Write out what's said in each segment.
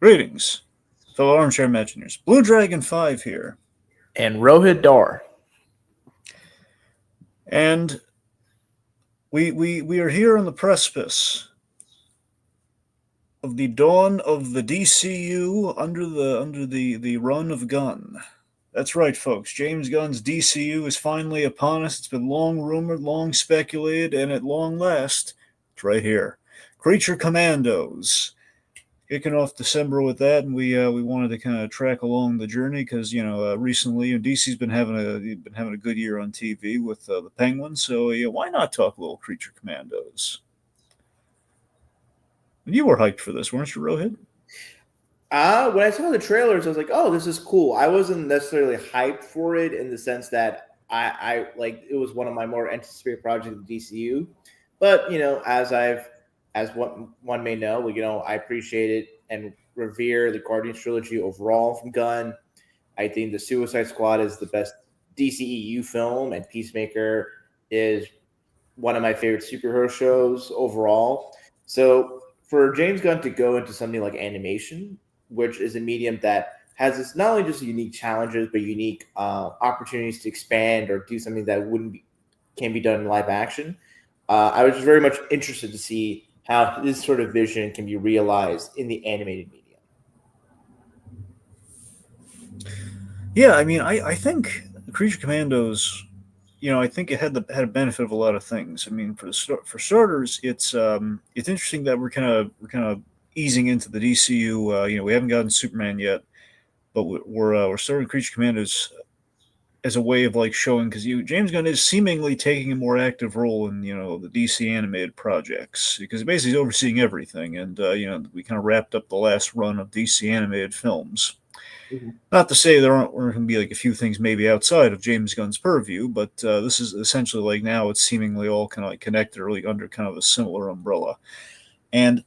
Greetings, fellow armchair imaginers. Bluedragonfive here, And Rohith Dhar. and we are here on the precipice of the dawn of the DCU under the run of Gunn. That's right, folks. James Gunn's DCU is finally upon us. It's been long rumored, long speculated, and at long last, it's right here. Creature Commandos. Kicking off December with that, and we wanted to kind of track along the journey because recently DC's been having a good year on TV with the Penguins, so why not talk a little Creature Commandos? And you were hyped for this, weren't you, Rohit? When I saw the trailers, I was like, "Oh, this is cool." I wasn't necessarily hyped for it in the sense that I like it was one of my more anticipated projects in DCU. But as one may know, I appreciate it and revere the Guardians trilogy overall from Gunn. I think the Suicide Squad is the best DCEU film, and Peacemaker is one of my favorite superhero shows overall. So for James Gunn to go into something like animation, which is a medium that has this not only just unique challenges but unique opportunities to expand or do something that can be done in live action. I was very much interested to see how this sort of vision can be realized in the animated medium. Yeah, I mean, I think Creature Commandos, I think it had a benefit of a lot of things. I mean, for starters, it's interesting that we're kind of easing into the DCU. We haven't gotten Superman yet, but we're starting Creature Commandos as a way of like showing because James Gunn is seemingly taking a more active role in the DC animated projects because basically he's overseeing everything, and we kind of wrapped up the last run of DC animated films. Mhm. Not to say there aren't going to be like a few things maybe outside of James Gunn's purview, but this is essentially like now it's seemingly all kind of like connected or like under kind of a similar umbrella. And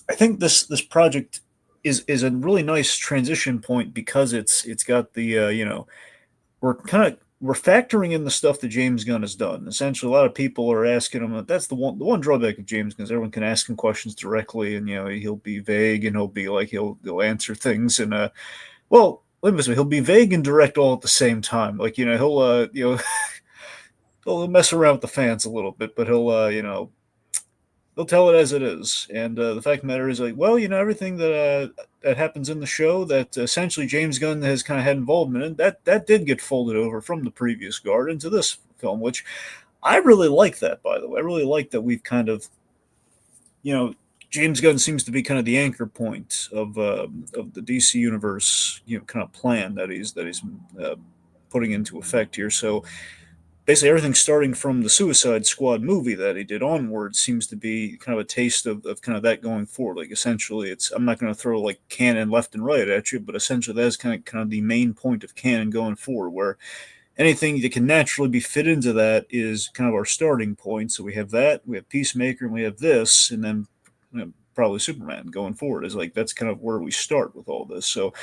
I think this project is a really nice transition point because it's got the we're factoring in the stuff that James Gunn has done. Essentially, a lot of people are asking him. That's the one drawback of James Gunn is everyone can ask him questions directly, and he'll be vague and he'll be like he'll answer things and well, let me say he'll be vague and direct all at the same time. Like he'll mess around with the fans a little bit, but he'll tell it as it is. And the fact of the matter is, like, well, everything that happens in the show that essentially James Gunn has kind of had involvement in, that did get folded over from the previous guard into this film, which I really like that. By the way, I really like that we've kind of, you know, James Gunn seems to be kind of the anchor point of the DC universe, kind of plan that he's uh, putting into effect here. So basically everything starting from the Suicide Squad movie that he did onward seems to be kind of a taste of kind of that going forward. Like essentially, it's I'm not going to throw like canon left and right at you, but essentially that's kind of the main point of canon going forward, where anything that can naturally be fit into that is kind of our starting point. So we have that, we have Peacemaker, and we have this, and then probably Superman going forward is like that's kind of where we start with all this. So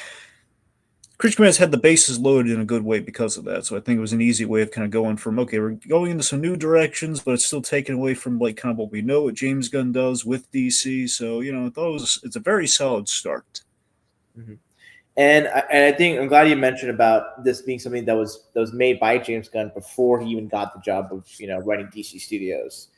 Creature Commands had the bases loaded in a good way because of that. So I think it was an easy way of kind of going from okay, we're going into some new directions, but it's still taken away from like kind of what we know what James Gunn does with DC. So I thought it's a very solid start. Mhm. And I think I'm glad you mentioned about this being something that was made by James Gunn before he even got the job of running DC Studios.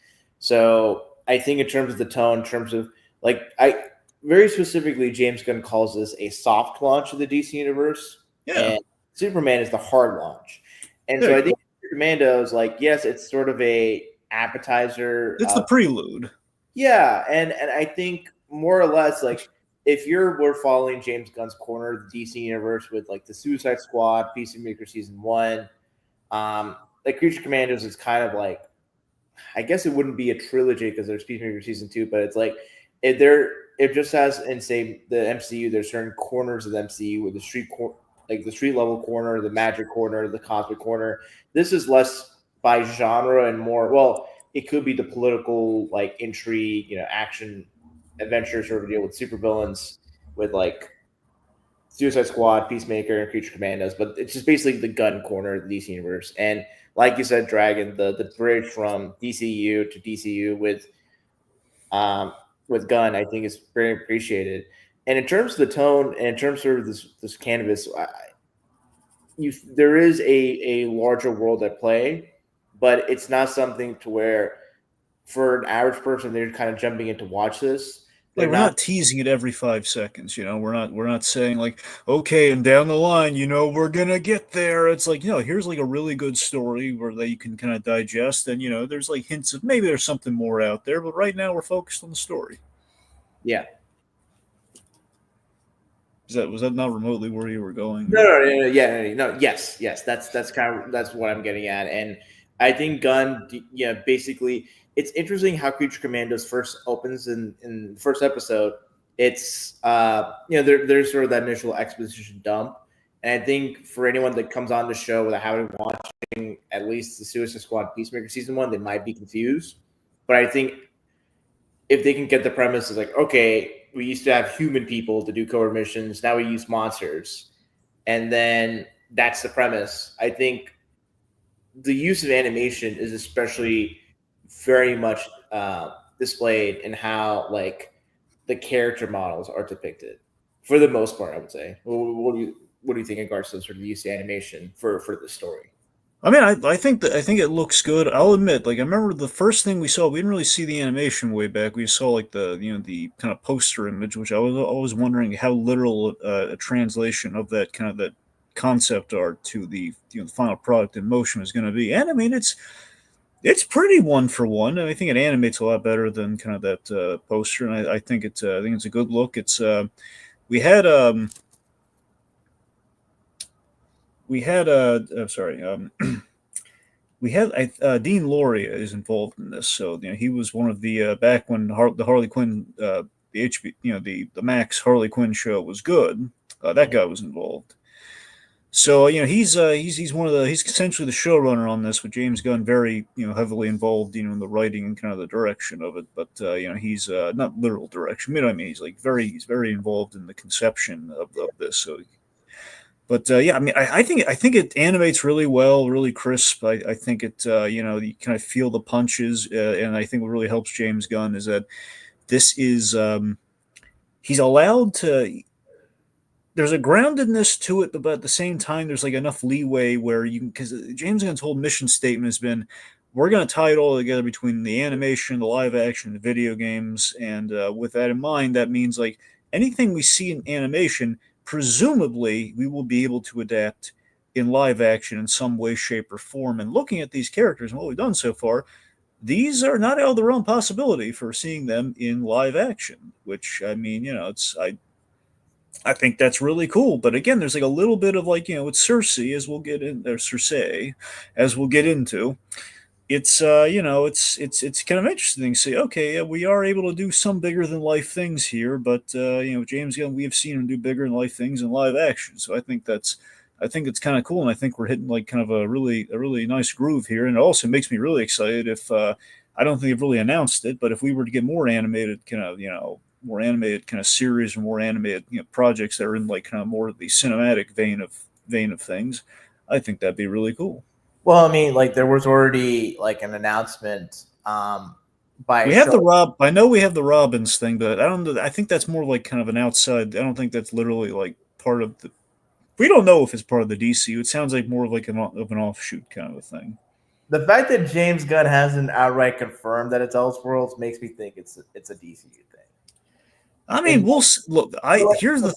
So I think in terms of the tone, in terms of like I very specifically, James Gunn calls this a soft launch of the DC universe, Yeah, and Superman is the hard launch. And there so you I go. think Commandos, like, yes, it's sort of a appetizer. It's the prelude. Yeah, and I think more or less like if we're following James Gunn's corner of the DC universe with like the Suicide Squad, Peacemaker season one, like Creature Commandos is kind of like I guess it wouldn't be a trilogy because there's Peacemaker season two, but it's like it just has in say the MCU there's certain corners of the MCU with like the street level corner, the magic corner, the cosmic corner. This is less by genre and more well, it could be the political like intrigue, action adventure sort of deal with supervillains with like Suicide Squad, Peacemaker, and Creature Commandos, but it's just basically the gun corner of the DC universe. And like you said, Dragon, the bridge from DCU to DCU um with Gunn, I think is very appreciated. And in terms of the tone, and in terms of this canvas, there is a larger world at play, but it's not something to where for an average person they're kind of jumping in to watch this. Like, They're we're not. not teasing it every 5 seconds, we're not saying like, okay, and down the line, we're gonna get there. It's like, here's like a really good story where that you can kind of digest, and there's like hints of maybe there's something more out there, but right now we're focused on the story. Yeah. Was that not remotely where you were going? No, yeah, no, yes. That's kind of that's what I'm getting at, and I think Gunn, yeah, basically, it's interesting how Creature Commandos first opens in the first episode. It's there's sort of that initial exposition dump, and I think for anyone that comes on the show without having watching at least the Suicide Squad Peacemaker season 1, they might be confused. But I think if they can get the premise is like, okay, we used to have human people to do covert missions, now we use monsters, and then that's the premise. I think the use of animation is especially very much displayed in how like the character models are depicted for the most part. I would say. What do you think in regards to sort of use of animation for the story? I mean, I think it looks good. I'll admit, like I remember the first thing we saw, we didn't really see the animation way back. We saw like the kind of poster image, which I was always wondering how literal a translation of that concept art to the final product in motion is going to be. And I mean, it's pretty one for one. I think it animates a lot better than kind of that poster, and I think it's a good look. It's we had we had sorry we had Dean Lauria is involved in this, so he was one of the back when the Harley Quinn the HB the Max Harley Quinn show was good. That guy was involved. So he's one of he's essentially the showrunner on this, with James Gunn very heavily involved in the writing and kind of the direction of it. But he's not literal direction. I mean, he's very involved in the conception of this. So, but yeah, I mean, I think it animates really well, really crisp. I think it you kind of feel the punches, and I think what really helps James Gunn is that this is he's allowed to there's a groundedness to it, but at the same time, there's like enough leeway where you can, because James Gunn's whole mission statement has been, we're going to tie it all together between the animation, the live action, the video games, and with that in mind, that means like anything we see in animation, presumably we will be able to adapt in live action in some way, shape, or form. And looking at these characters and what we've done so far, these are not out of the realm possibility for seeing them in live action. Which I mean, I think that's really cool. But again, there's like a little bit of like, with Cersei, as we'll get in, or Cersei, as we'll get into. It's it's kind of interesting to see. Okay, yeah, we are able to do some bigger than life things here, but James Gunn, we have seen him do bigger than life things in live action. So I think it's kind of cool, and I think we're hitting like kind of a really nice groove here. And it also makes me really excited if I don't think they've really announced it, but if we were to get more animated kind of series or more animated projects that are in like kind of more of the cinematic vein of things, I think that'd be really cool. Well, I mean, like there was already like an announcement by We a have the show. Rob. I know we have the Robbins thing, but I don't know. I think that's more like kind of an outside. I don't think that's literally like part of the. We don't know if it's part of the DCU. It sounds like more like of an offshoot kind of a thing. The fact that James Gunn hasn't outright confirmed that it's Elseworlds makes me think it's a DCU thing. I mean, And look. Here's the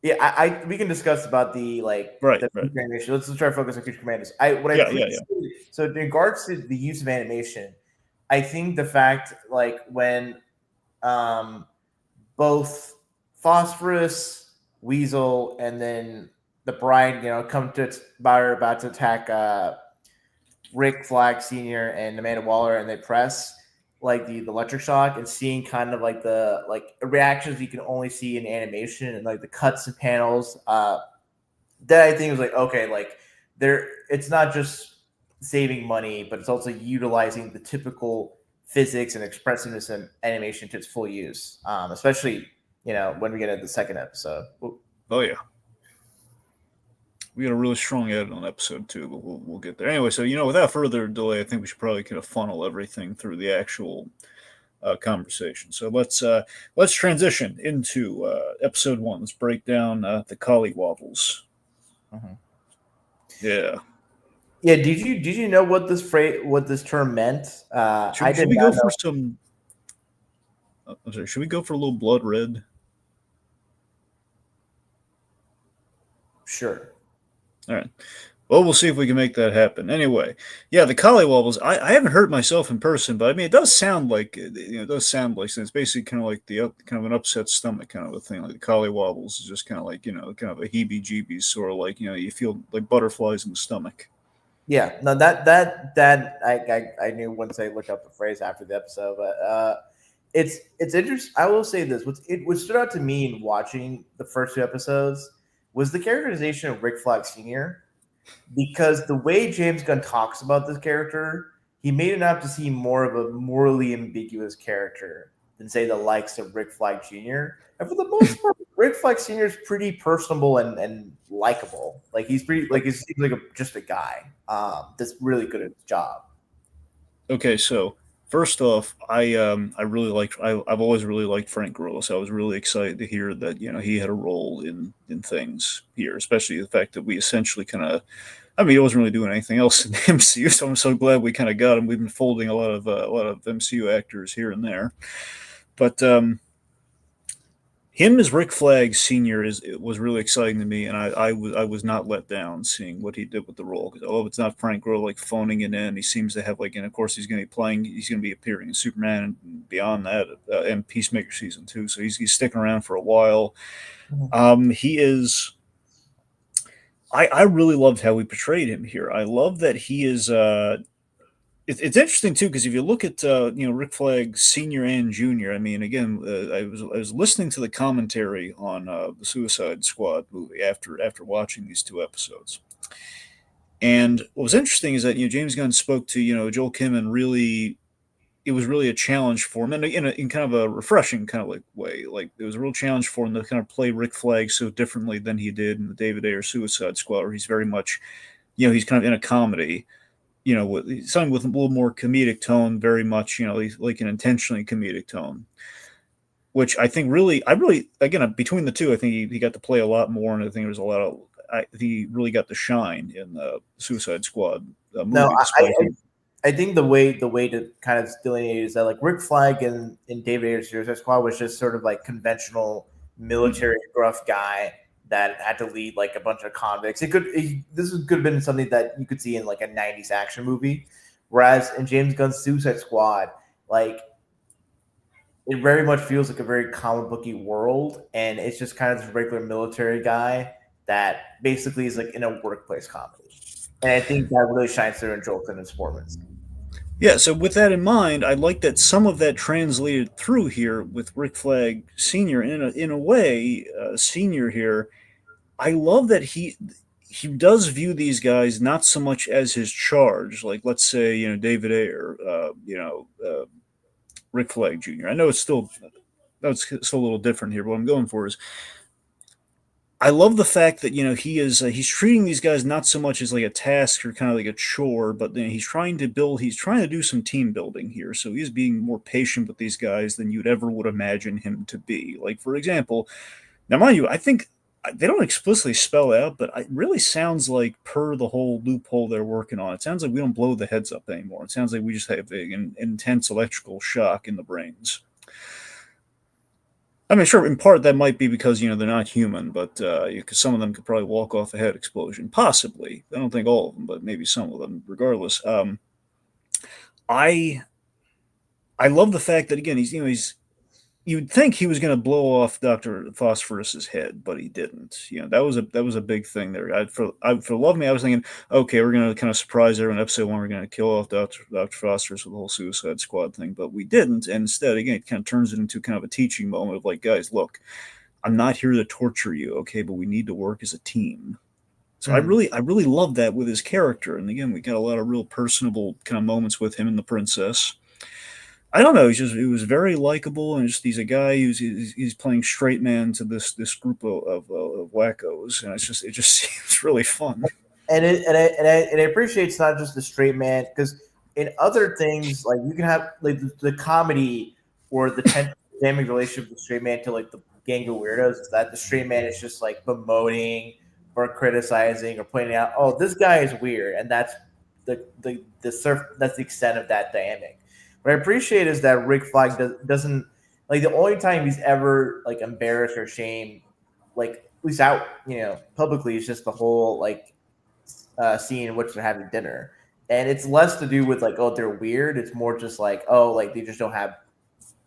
yeah, we can discuss about the like right, the right. animation. Let's try to focus on Creature Commandos. I what I Yeah, yeah, yeah. appreciate so in regards to the use of animation, I think the fact like when um both Phosphorus, Weasel, and then the Bride, come to about to attack Rick Flag Sr. and Amanda Waller, and they press like the electric shock, and seeing kind of like the like reactions you can only see in animation, and like the cuts and panels. That I think was like, okay, like there, it's not just saving money, but it's also utilizing the typical physics and expressiveness and animation to its full use. Especially when we get into the second episode. Oh yeah. We got a really strong edit on episode 2, but we'll get there anyway. So without further delay, I think we should probably kind of funnel everything through the actual conversation. So let's transition into episode 1. Let's break down the collywobbles. Mhm. Yeah. Yeah, did you know what this term meant? I Should did we not go for know. some? I'm sorry. Should we go for a little blood red? Sure. All right. Well, we'll see if we can make that happen. Anyway, yeah, the collywobbles. I haven't heard myself in person, but I mean, it does sound like it does sound like it's basically kind of like kind of an upset stomach kind of a thing. Like the collywobbles is just kind of like kind of a heebie-jeebies, sort of like you feel like butterflies in the stomach. Yeah, no, that I knew once I looked up the phrase after the episode, but it's interesting. I will say this: what stood out to me in watching the first 2 episodes was the characterization of Rick Flag Sr. Because the way James Gunn talks about this character, he made it out to seem more of a morally ambiguous character than say the likes of Rick Flag Jr. And for the most part, Rick Flag Sr. is pretty personable and likable. Like he's pretty like he seems like just a guy that's really good at his job. Okay, so first off, I really like I've always really liked Frank Grillo, so I was really excited to hear that he had a role in things here, especially the fact that we essentially kind of I mean, he wasn't really doing anything else in the MCU, so I'm so glad we kind of got him. We've been folding a lot of MCU actors here and there, but him as Rick Flag Senior was really exciting to me, and I was not let down seeing what he did with the role. Because although it's not Frank Grillo like phoning it in, he seems to have and of course he's going to be he's going to be appearing in Superman and beyond that, and Peacemaker season 2, so he's sticking around for a while. He is. I really loved how we portrayed him here. I love that he is. It's interesting too because if you look at Rick Flag Senior and Junior, I mean, again, I was listening to the commentary on the Suicide Squad movie after watching these 2 episodes, and what was interesting is that James Gunn spoke to Joel Kim, and really it was really a challenge for him, and in kind of a refreshing kind of like way. Like it was a real challenge for him to kind of play Rick Flag so differently than he did in the David Ayer Suicide Squad, where he's very much he's kind of in a comedy with something with a little more comedic tone, very much, like an intentionally comedic tone, which I think I really, again, between the two, I think he got to play a lot more. And I think there was a lot of, he really got to shine in the Suicide Squad No, movie, despite him. I think the way to kind of delineate is that like Rick Flag in David Ayer's Suicide Squad was just sort of like conventional military gruff guy that had to lead like a bunch of convicts. This could have been something that you could see in like a 90s action movie. Whereas in James Gunn's Suicide Squad, like it very much feels like a very comic booky world, and it's just kind of this regular military guy that basically is like in a workplace comedy. And I think that really shines through in Joel Clinton's performance. Yeah, so with that in mind, I like that some of that translated through here with Rick Flag Senior. In a way, Senior here, I love that he does view these guys not so much as his charge, like let's say David Ayer, Rick Flag Jr. I know it's still a little different here, but what I'm going for is I love the fact that he's treating these guys not so much as like a task or kind of like a chore, but he's trying to do some team building here. So he's being more patient with these guys than you'd ever would imagine him to be. Like for example, now mind you, I think they don't explicitly spell it out, but it really sounds like per the whole loophole they're working on. It sounds like we don't blow the heads up anymore. It sounds like we just have an intense electrical shock in the brains. I mean, sure, in part that might be because they're not human, but because some of them could probably walk off a head explosion, possibly. I don't think all of them, but maybe some of them. Regardless, I I love the fact that again he's you'd think he was going to blow off Doctor Phosphorus's head, but he didn't. That was a big thing there. For love me, I was thinking, okay, we're going to kind of surprise everyone. Episode 1, we're going to kill off Doctor Phosphorus with the whole Suicide Squad thing, but we didn't. And instead, again, it kind of turns it into kind of a teaching moment of like, guys, look, I'm not here to torture you, okay, but we need to work as a team. So I really love that with his character. And again, we got a lot of real personable kind of moments with him and the princess. I don't know. He was very likable, and he's a guy he's playing straight man to this group of wackos, and it just seems really fun. And I appreciate it's not just the straight man, because in other things like you can have like the comedy or the tension dynamic relationship with the straight man to like the gang of weirdos is that the straight man is just like bemoaning or criticizing or pointing out, oh, this guy is weird, and that's that's the extent of that dynamic. What I appreciate is that Rick Flag doesn't like the only time he's ever like embarrassed or shamed, like at least out publicly, is just the whole like scene in which they're having dinner, and it's less to do with like, oh, they're weird. It's more just like, oh, like they just don't have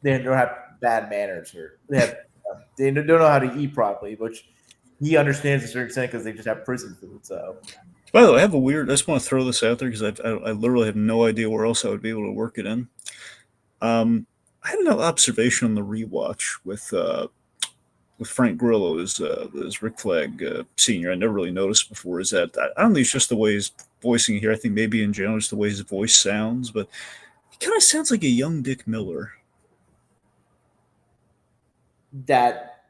bad manners, or they don't know how to eat properly, which he understands to a certain extent because they just have prison food. So By the way, I just want to throw this out there because I literally have no idea where else I would be able to work it in. I had an observation on the rewatch with Frank Grillo as Rick Flag Senior. I never really noticed before. Is that I don't think it's just the way he's voicing here. I think maybe in general, just the way his voice sounds, but he kind of sounds like a young Dick Miller. that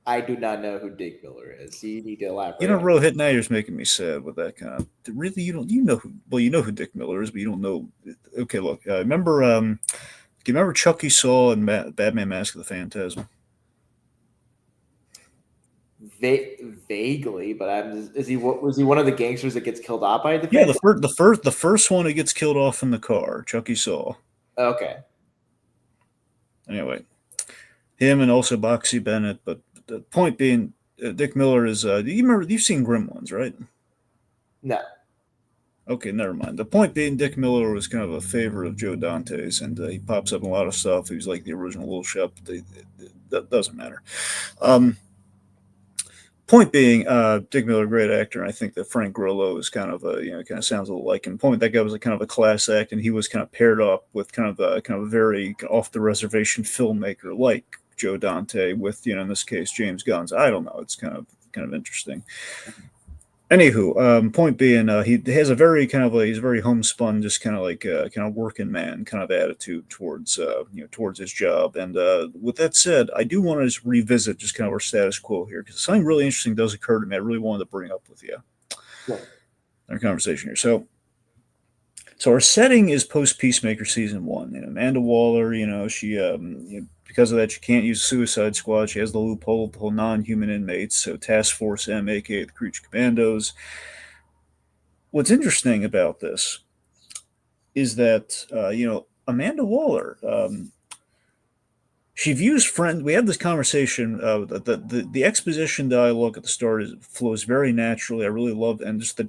I do not know who Dick Miller is. You need to elaborate. You know, Rohit, now you're just making me sad with that kind of. Really, you know who? Well, you know who Dick Miller is, but you don't know. Okay, look, remember, do you remember Chucky Saw and Batman: Mask of the Phantasm? Vaguely, but was he one of the gangsters that gets killed off by the Yeah, the first one that gets killed off in the car, Chucky Saw. Okay. Anyway, him and also Boxy Bennett. But the point being, Dick Miller is. Do you remember? You've seen Gremlins, right? No. Okay, never mind. The point being, Dick Miller was kind of a favorite of Joe Dante's, and he pops up in a lot of stuff. He was like the original Little Shop. That doesn't matter. Point being, Dick Miller, great actor. And I think that Frank Grillo is kind of kind of sounds a little like him. Point, that guy was a kind of a class act, and he was kind of paired up with kind of a very off the reservation filmmaker like Joe Dante with, in this case, James Gunn. I don't know. It's kind of interesting. Anywho, point being, he has a very he's very homespun, just kind of like kind of working man kind of attitude towards towards his job. And with that said, I do want to just revisit just kind of our status quo here because something really interesting does occur to me. I really wanted to bring up with you in our conversation here. So our setting is post Peacemaker season 1. Amanda Waller, she because of that, she can't use Suicide Squad. She has the loophole of the whole non-human inmates, so Task Force M, aka the Creature Commandos. What's interesting about this is that Amanda Waller, she views friends. We have this conversation. The exposition dialogue at the start flows very naturally. I really love, and just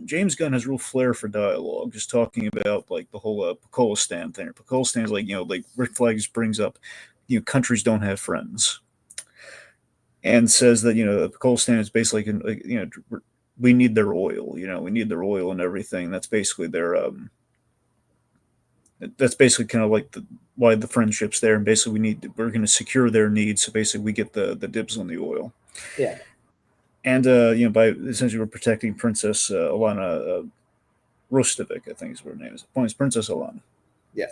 James Gunn has real flair for dialogue. Just talking about like the whole Pakistan thing. Pakistan is like like Rick Flag brings up, countries don't have friends, and says that Pakistan is basically we need their oil. We need their oil and everything. That's basically their that's basically kind of like why the friendship's there, and basically we're going to secure their needs, so basically we get the dibs on the oil. Yeah. And by essentially we're protecting Princess Alana Rostovic, I think is what her name is. The point is Princess Alana. Yeah.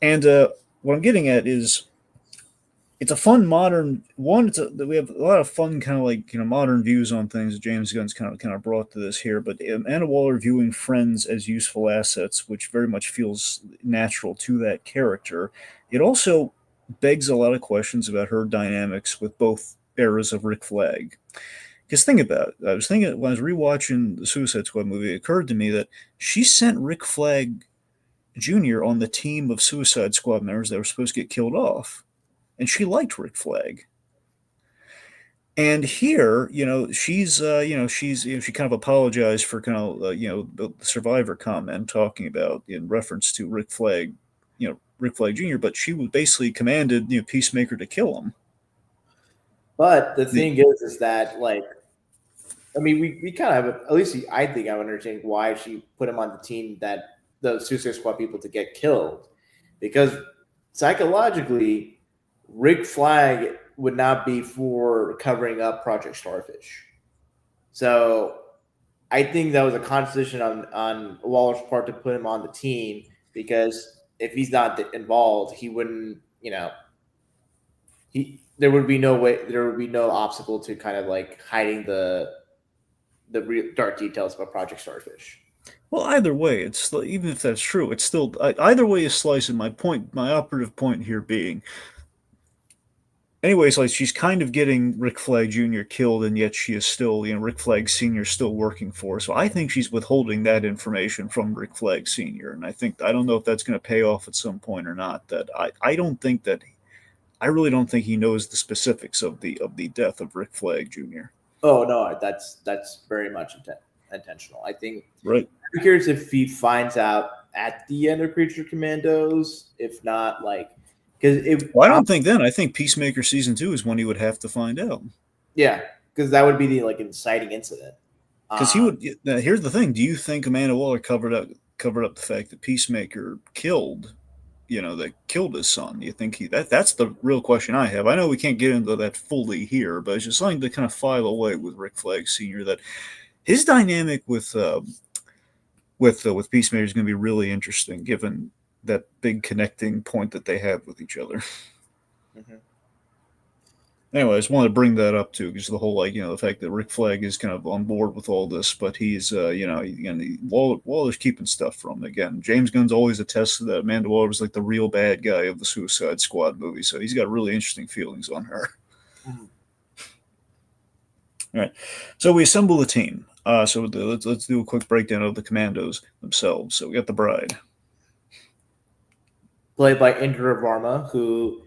And what I'm getting at is it's a fun modern one. We have a lot of fun kind of like modern views on things that James Gunn's kind of brought to this here. But Amanda Waller viewing friends as useful assets, which very much feels natural to that character. It also begs a lot of questions about her dynamics with both eras of Rick Flag. Because think about it. I was thinking when I was rewatching the Suicide Squad movie, it occurred to me that she sent Rick Flag Jr. on the team of Suicide Squad members that were supposed to get killed off. And she liked Rick Flag. And here, she's she kind of apologized for kind of the survivor comment talking about in reference to Rick Flag, Rick Flag Jr., but she was basically commanded, Peacemaker to kill him. But the thing is that like, I mean, we kind of have, at least I think I understand why she put him on the team that the Suicide Squad people to get killed, because psychologically, Rick Flag would not be for covering up Project Starfish. So I think that was a conscious decision on Waller's part to put him on the team, because if he's not involved, he wouldn't, there would be no obstacle to kind of like hiding the real dark details about Project Starfish. Well, either way, it's even if that's true, it's still either way is slicing. My point, my operative point here being, anyways, like she's kind of getting Rick Flag Jr. killed, and yet she is still, Rick Flag Sr. still working for her. So I think she's withholding that information from Rick Flag Sr. And I don't know if that's going to pay off at some point or not. That I don't think that I really don't think he knows the specifics of the death of Rick Flag Jr. Oh no, that's very much intentional. I think Right. I'm curious if he finds out at the end of Creature Commandos. If not, like, because Well, I don't think then. I think Peacemaker season 2 is when he would have to find out. yeah, because that would be the like inciting incident. Because he would. Now, here's the thing: do you think Amanda Waller covered up the fact that Peacemaker that killed his son? Do you think that's the real question I have? I know we can't get into that fully here, but it's just something to kind of file away with Rick Flag Sr. That his dynamic with Peacemaker is going to be really interesting, given that big connecting point that they have with each other. Mm-hmm. Anyway, I just wanted to bring that up too, because the whole the fact that Rick Flag is kind of on board with all this, but he's Waller's keeping stuff from him. Again, James Gunn's always attested that Amanda Waller was like the real bad guy of the Suicide Squad movie, so he's got really interesting feelings on her. Mm-hmm. All right, so we assemble the team. Let's do a quick breakdown of the Commandos themselves. So we got the Bride, Played by Indra Varma, who,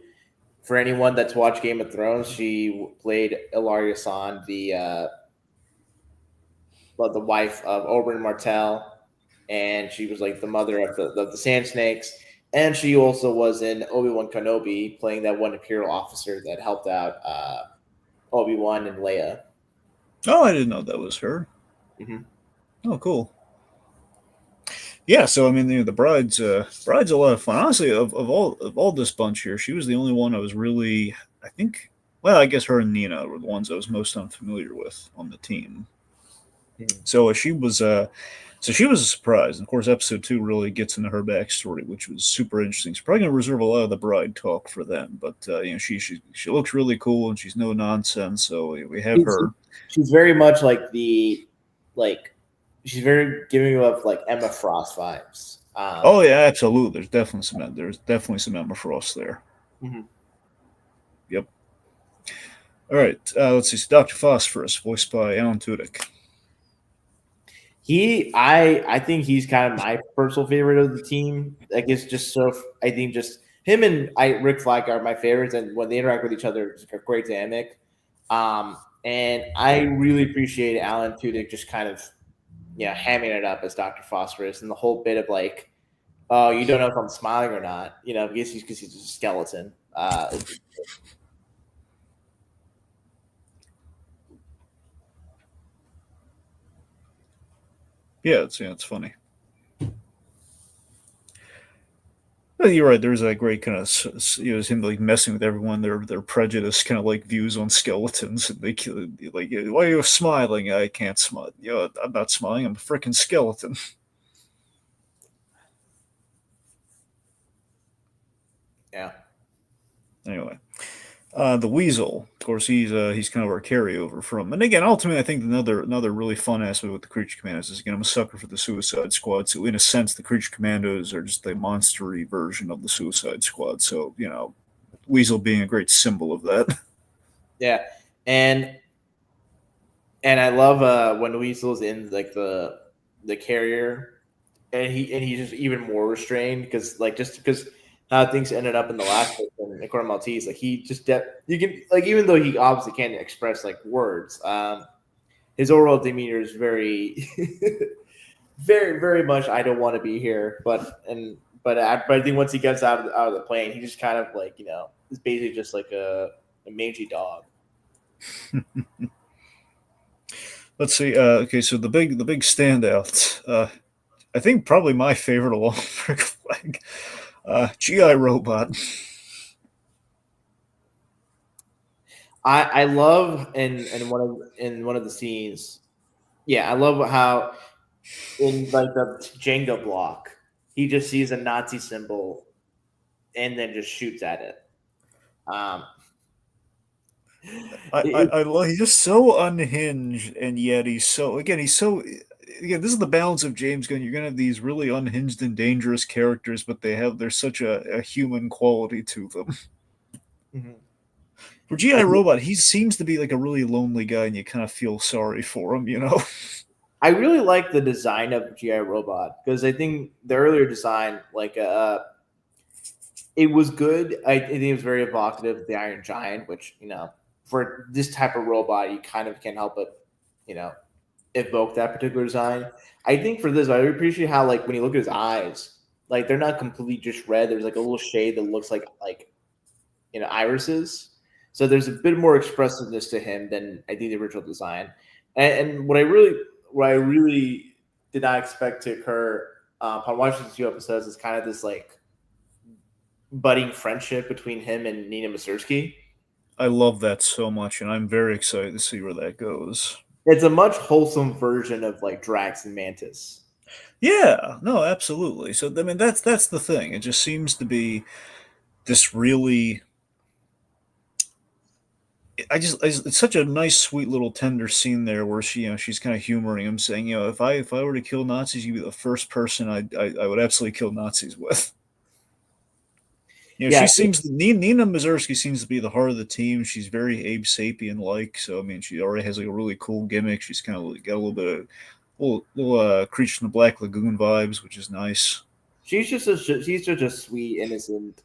for anyone that's watched Game of Thrones, she played Ilaria San, the wife of Oberyn Martell, and she was like the mother of the Sand Snakes. And she also was in Obi-Wan Kenobi, playing that one Imperial officer that helped out Obi-Wan and Leia. Oh, I didn't know that was her. Mm-hmm. Oh, cool. Yeah, so I mean, the bride's a lot of fun. Honestly, of all this bunch here, she was the only one I was really, I think. Well, I guess her and Nina were the ones I was most unfamiliar with on the team. Mm-hmm. So she was a surprise. And of course, episode 2 really gets into her backstory, which was super interesting. So probably gonna reserve a lot of the bride talk for them. But she looks really cool and she's no nonsense. So we have her. She's very much like she's very giving you up like Emma Frost vibes. Oh yeah, absolutely. There's definitely some Emma Frost there. Mm-hmm. Yep. All right. Let's see. So Dr. Phosphorus, voiced by Alan Tudyk. I think he's kind of my personal favorite of the team. I guess I think just him and Rick Flag are my favorites, and when they interact with each other, it's a great dynamic. And I really appreciate Alan Tudyk just kind of hamming it up as Dr. Phosphorus, and the whole bit of like, oh, you don't know if I'm smiling or not, because he's just a skeleton. Yeah, it's funny. Well, you're right. There's that great kind of him like messing with everyone, their prejudice kind of like views on skeletons. And they like, why are you smiling? I can't smile. I'm not smiling. I'm a freaking skeleton. Yeah. Anyway, the Weasel, of course, he's kind of our carryover from. And again, ultimately, I think another really fun aspect with the Creature Commandos is, again, I'm a sucker for the Suicide Squad. So in a sense, the Creature Commandos are just the monstery version of the Suicide Squad. So Weasel being a great symbol of that. Yeah, and I love when Weasel's in like the carrier, and he's just even more restrained because how things ended up in the last one in Corner Maltese. Like he just you can like, even though he obviously can't express like words, his overall demeanor is very, very, very much I don't want to be here. But I think once he gets out of the plane, he just kind of like is basically just like a mangy dog. Let's see. Okay, so the big standout. I think probably my favorite along with Rick Flag. GI Robot. I love in one of the scenes. Yeah, I love how in like the Jenga block, he just sees a Nazi symbol and then just shoots at it. I love. He's just so unhinged, and yet he's so again, this is the balance of James Gunn. You're gonna have these really unhinged and dangerous characters, but there's such a human quality to them. Mhm. For GI Robot, he seems to be like a really lonely guy, and you kind of feel sorry for him, you know. I really like the design of GI Robot because I think the earlier design, it was good. I think it was very evocative of the Iron Giant, which for this type of robot, you kind of can't help but you know evoke that particular design. I think for this, I appreciate how like when you look at his eyes, like they're not completely just red. There's like a little shade that looks like irises. So there's a bit more expressiveness to him than I think the original design. And what I really did not expect to occur upon watching these 2 episodes is kind of this like budding friendship between him and Nina Mazursky. I love that so much, and I'm very excited to see where that goes. It's a much wholesome version of like Drax and Mantis. Yeah, no, absolutely. So I mean, that's the thing. It just seems to be this really. It's such a nice, sweet little tender scene there where she's kind of humoring him, saying, if I were to kill Nazis, you'd be the first person I would absolutely kill Nazis with. Yeah, She seems Nina Mazursky seems to be the heart of the team. She's very Abe Sapien like, so I mean, she already has like a really cool gimmick. She's kind of got a little bit of little Creature from the Black Lagoon vibes, which is nice. she's such a sweet, innocent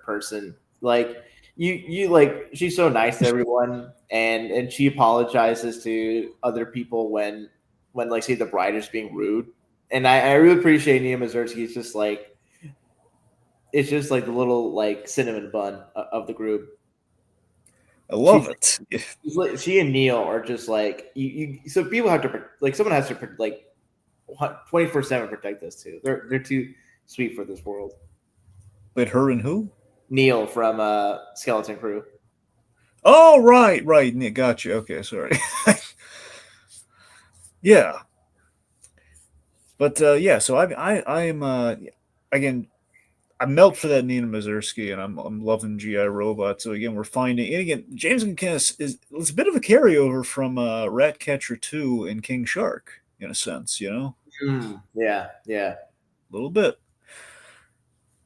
person. Like you like she's so nice to everyone, and she apologizes to other people when like say the bride is being rude. And I really appreciate Nina Mazursky. It's just like the little like cinnamon bun of the group. I She love it. she and Neil are just like so people have to like someone has to like 24/7 protect this too. They're too sweet for this world. But her and who? Neil from Skeleton Crew. Oh, right. Nick, gotcha. Okay, sorry. Yeah, but yeah. So I'm again. I melt for that Nina Mazursky, and I'm loving GI Robot. So again, we're finding and again James McKinnis is it's a bit of a carryover from Ratcatcher 2 and King Shark in a sense, Yeah. a little bit.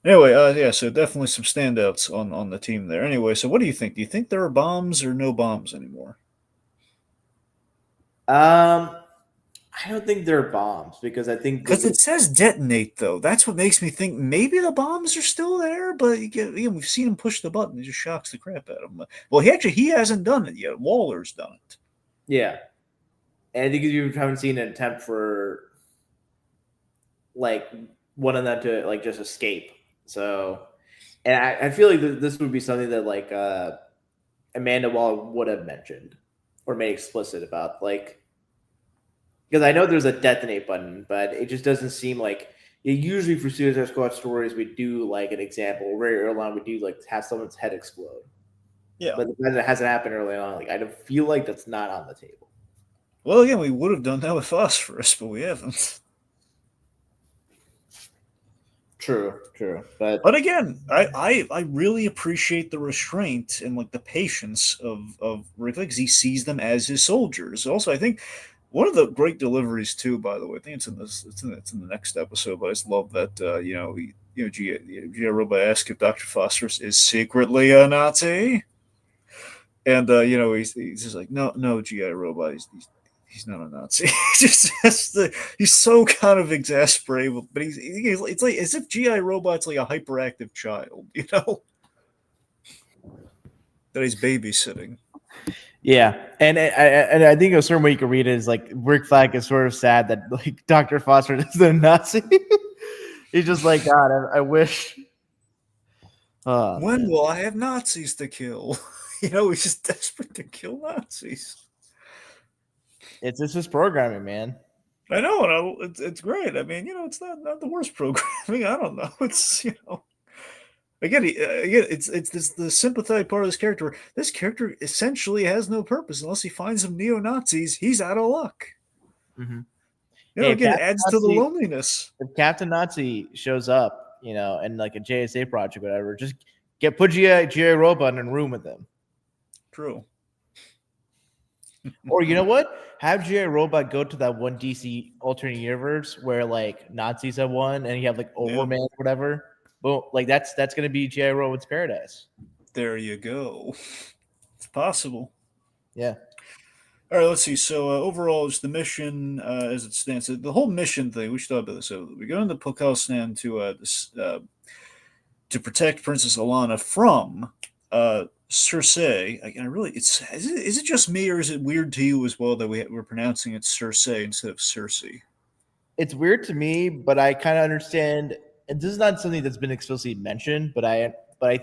Anyway, yeah, so definitely some standouts on the team there. Anyway, so what do you think? Do you think there are bombs or no bombs anymore? I don't think they're bombs because I think Because it says detonate, though. That's what makes me think maybe the bombs are still there, but we've seen him push the button. It just shocks the crap out of him. Well, he hasn't done it yet. Waller's done it. yeah, and I think you haven't seen an attempt for like one of them to like just escape. So, and I feel like this would be something that like Amanda Waller would have mentioned or made explicit about, like, because I know there's a detonate button, but it just doesn't seem like usually for Suicide Squad stories we do like an example very early on we do like have someone's head explode. Yeah. But the fact that it hasn't happened early on, like I don't feel like that's not on the table. Well, again, we would have done that with Phosphorus, but we haven't. True. But again, I really appreciate the restraint and like the patience of Rick because he sees them as his soldiers. Also, I think one of the great deliveries too. By the way, I think it's in the next episode. But I just love that G.I. Robot asks if Dr. Phosphorus is secretly a Nazi, and he's just like no G.I. Robot. He's not a Nazi. He's so kind of exasperated, but it's like as if GI Robot's like a hyperactive child, that he's babysitting. Yeah, and I think a certain way you can read it is like Rick Flag is sort of sad that like Dr. Foster is a Nazi. He's just like, God, I wish. When Man. will I have Nazis to kill? He's just desperate to kill Nazis. It's his programming, man. I know, and it's great. I mean, it's not the worst programming. I don't know. It's again, it's this the sympathetic part of this character. This character essentially has no purpose unless he finds some neo Nazis. He's out of luck. Mm-hmm. Again, it adds to the loneliness. If Captain Nazi shows up, in like a JSA project, or whatever, just put GI Robot in a room with them. True. Or you know what? Have G.I. Robot go to that one DC alternate universe where like Nazis have won, and you have like Yeah, Overman or whatever. Boom, like that's gonna be G.I. Robot's paradise. there you go. It's possible. Yeah. All right, let's see. So overall, it's the mission as it stands. The whole mission thing. We should talk about this. So we go into Pokastan to protect Princess Alana from Cersei. I really, is it just me or is it weird to you as well that we're pronouncing it Cersei instead of Cersei? It's weird to me, but I kind of understand. And this is not something that's been explicitly mentioned, but I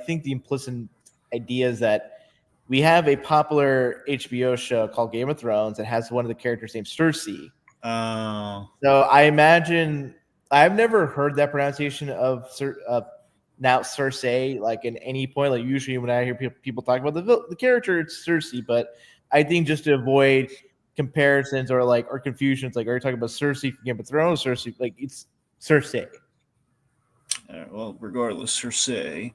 think the implicit idea is that we have a popular HBO show called Game of Thrones that has one of the characters named Cersei. Uh, So I imagine I've never heard that pronunciation of now Cersei like in any point. Like usually when I hear people talk about the character, it's Cersei. But I think just to avoid comparisons or confusions, like are you talking about Cersei from Game of Thrones? Cersei, like it's Cersei. well, regardless, Cersei.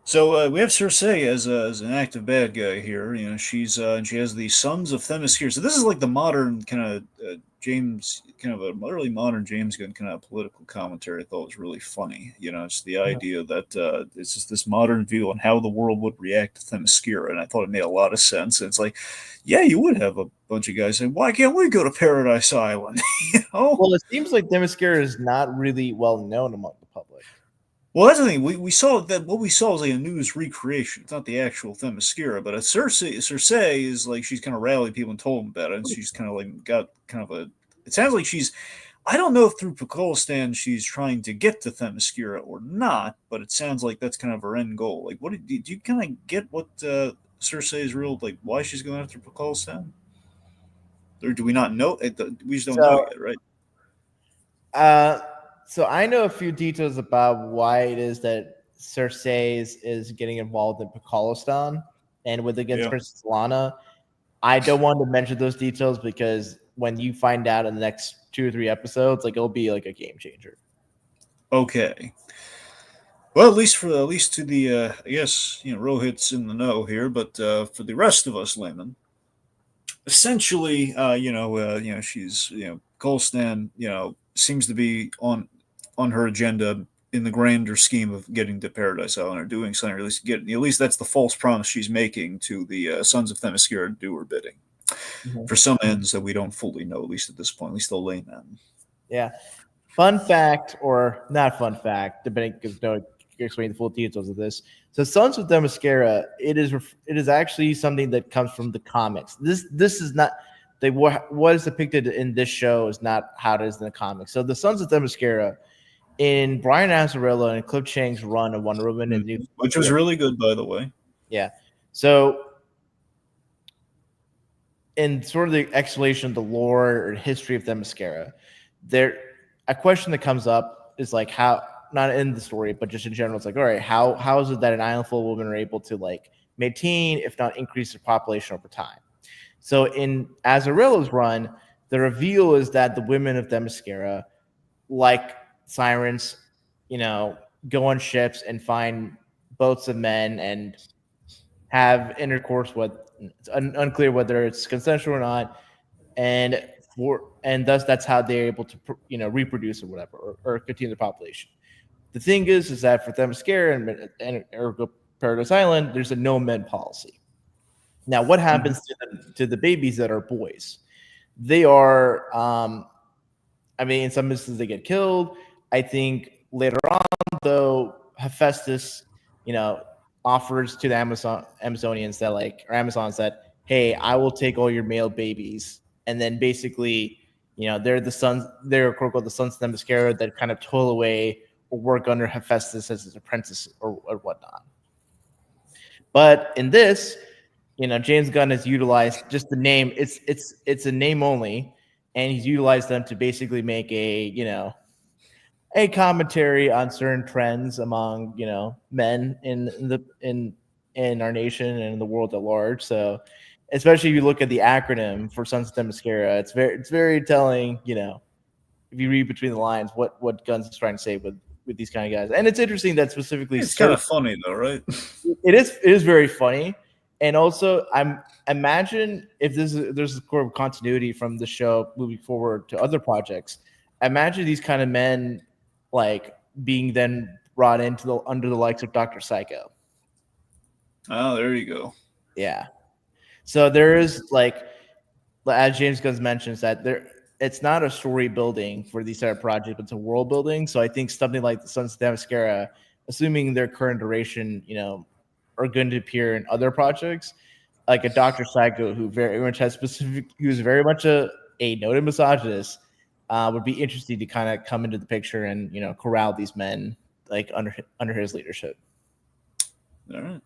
So we have Cersei as an active bad guy here. You know, she has the Sons of Themyscira. So this is like the modern kind of James, kind of a early modern James Gunn kind of political commentary. I thought was really funny. You know, it's the idea that it's just this modern view on how the world would react to Themyscira, and I thought it made a lot of sense. And it's like, yeah, you would have a bunch of guys saying, "Why can't we go to Paradise Island?" you know. Well, it seems like Themyscira is not really well known among the public. Well, that's the thing. We saw that what we saw was like a news recreation. It's not the actual Themyscira, but a Cersei is like she's kind of rallied people and told them about it, and she's kind of like got kind of a. It sounds like she's. I don't know if through Pakistan she's trying to get to Themyscira or not, but it sounds like that's kind of her end goal. Like, what did you kind of get what Cersei's real like? Why she's going after Pakistan? Or do we not know? We just don't know So yet, right? Uh, so I know a few details about why it is that Cersei is getting involved in Pakistan and with against Yeah. Princess Lana. I don't want to mention those details because when you find out in the next 2 or 3 episodes, like it'll be like a game changer. Okay. Well, at least to the I guess Rohit's in the know here, but for the rest of us laymen, essentially, she's Golstan, seems to be on her agenda in the grander scheme of getting to Paradise Island or doing something. Or at least that's the false promise she's making to the Sons of Themyscira to do her bidding Mhm. for some ends that we don't fully know, at least at this point, at least the layman. Yeah. Fun fact, or not fun fact, depending because no explain the full details of this. So, Sons of Themyscira, it is actually something that comes from the comics. This is not what is depicted in this show is not how it is in the comics. So, the Sons of Themyscira in Brian Azzarello and Cliff Chang's run of Wonder Woman and New, Which was really good, by the way. yeah. So, in sort of the explanation of the lore or history of Themyscira, there a question that comes up is like how not in the story but just in general it's like all right how is it that an island full of women are able to like maintain if not increase their population over time. So in Azzarello's run the reveal is that the women of Themyscira like sirens go on ships and find boats of men and have intercourse with it's unclear whether it's consensual or not and thus that's how they're able to reproduce or whatever or continue the population. The thing is that for Themyscira and ergo Paradise Island there's a no men policy. Now what happens to the babies that are boys? They are in some instances they get killed. I think later on though Hephaestus offers to the Amazonians that or Amazons that hey I will take all your male babies and then basically they're the sons they're quote unquote the sons of Themyscira that kind of toil away or work under Hephaestus as his apprentice or whatnot. But in this James Gunn has utilized just the name it's a name only and he's utilized them to basically make a commentary on certain trends among men in our nation and in the world at large. So especially if you look at the acronym for Sons of Themyscira, it's very telling. If you read between the lines, what Guns is trying to say with these kind of guys, and it's interesting that specifically It's kind of funny though, right? it is very funny, and also imagine if there's a sort of continuity from the show moving forward to other projects. Imagine these kind of men like being then brought into the under the likes of Dr. Psycho. Oh, there you go. Yeah. So there is like as James Gunn mentions that there it's not a story building for these type of projects, but it's a world building. So I think something like the Sons of Themyscira, assuming their current duration, are going to appear in other projects, like a Dr. Psycho who very much has who's very much a noted misogynist, would be interesting to kind of come into the picture and corral these men like under his leadership. All right.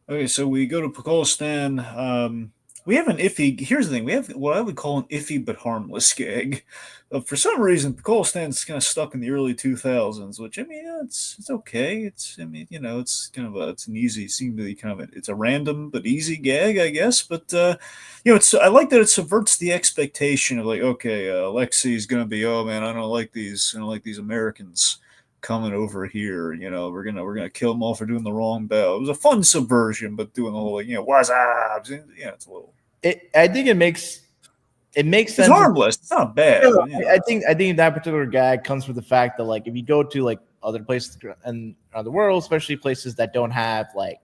Okay, so we go to Pakistan. We have an iffy. Here's the thing: we have what I would call an iffy but harmless gag. For some reason, Pakistan's kind of stuck in the early 2000s, which I mean, it's okay. It's it's kind of it's an easy, seem to be kind of it's a random but easy gag, I guess. But it's I like that it subverts the expectation of like, okay, Alexi's gonna be, oh man, I don't like these Americans coming over here. We're gonna kill them all for doing the wrong bell. It was a fun subversion, but doing the whole like, what's up? Yeah, it's a little. I think it makes sense. It's harmless. It's not bad. I think that particular gag comes from the fact that like if you go to like other places and around the world, especially places that don't have like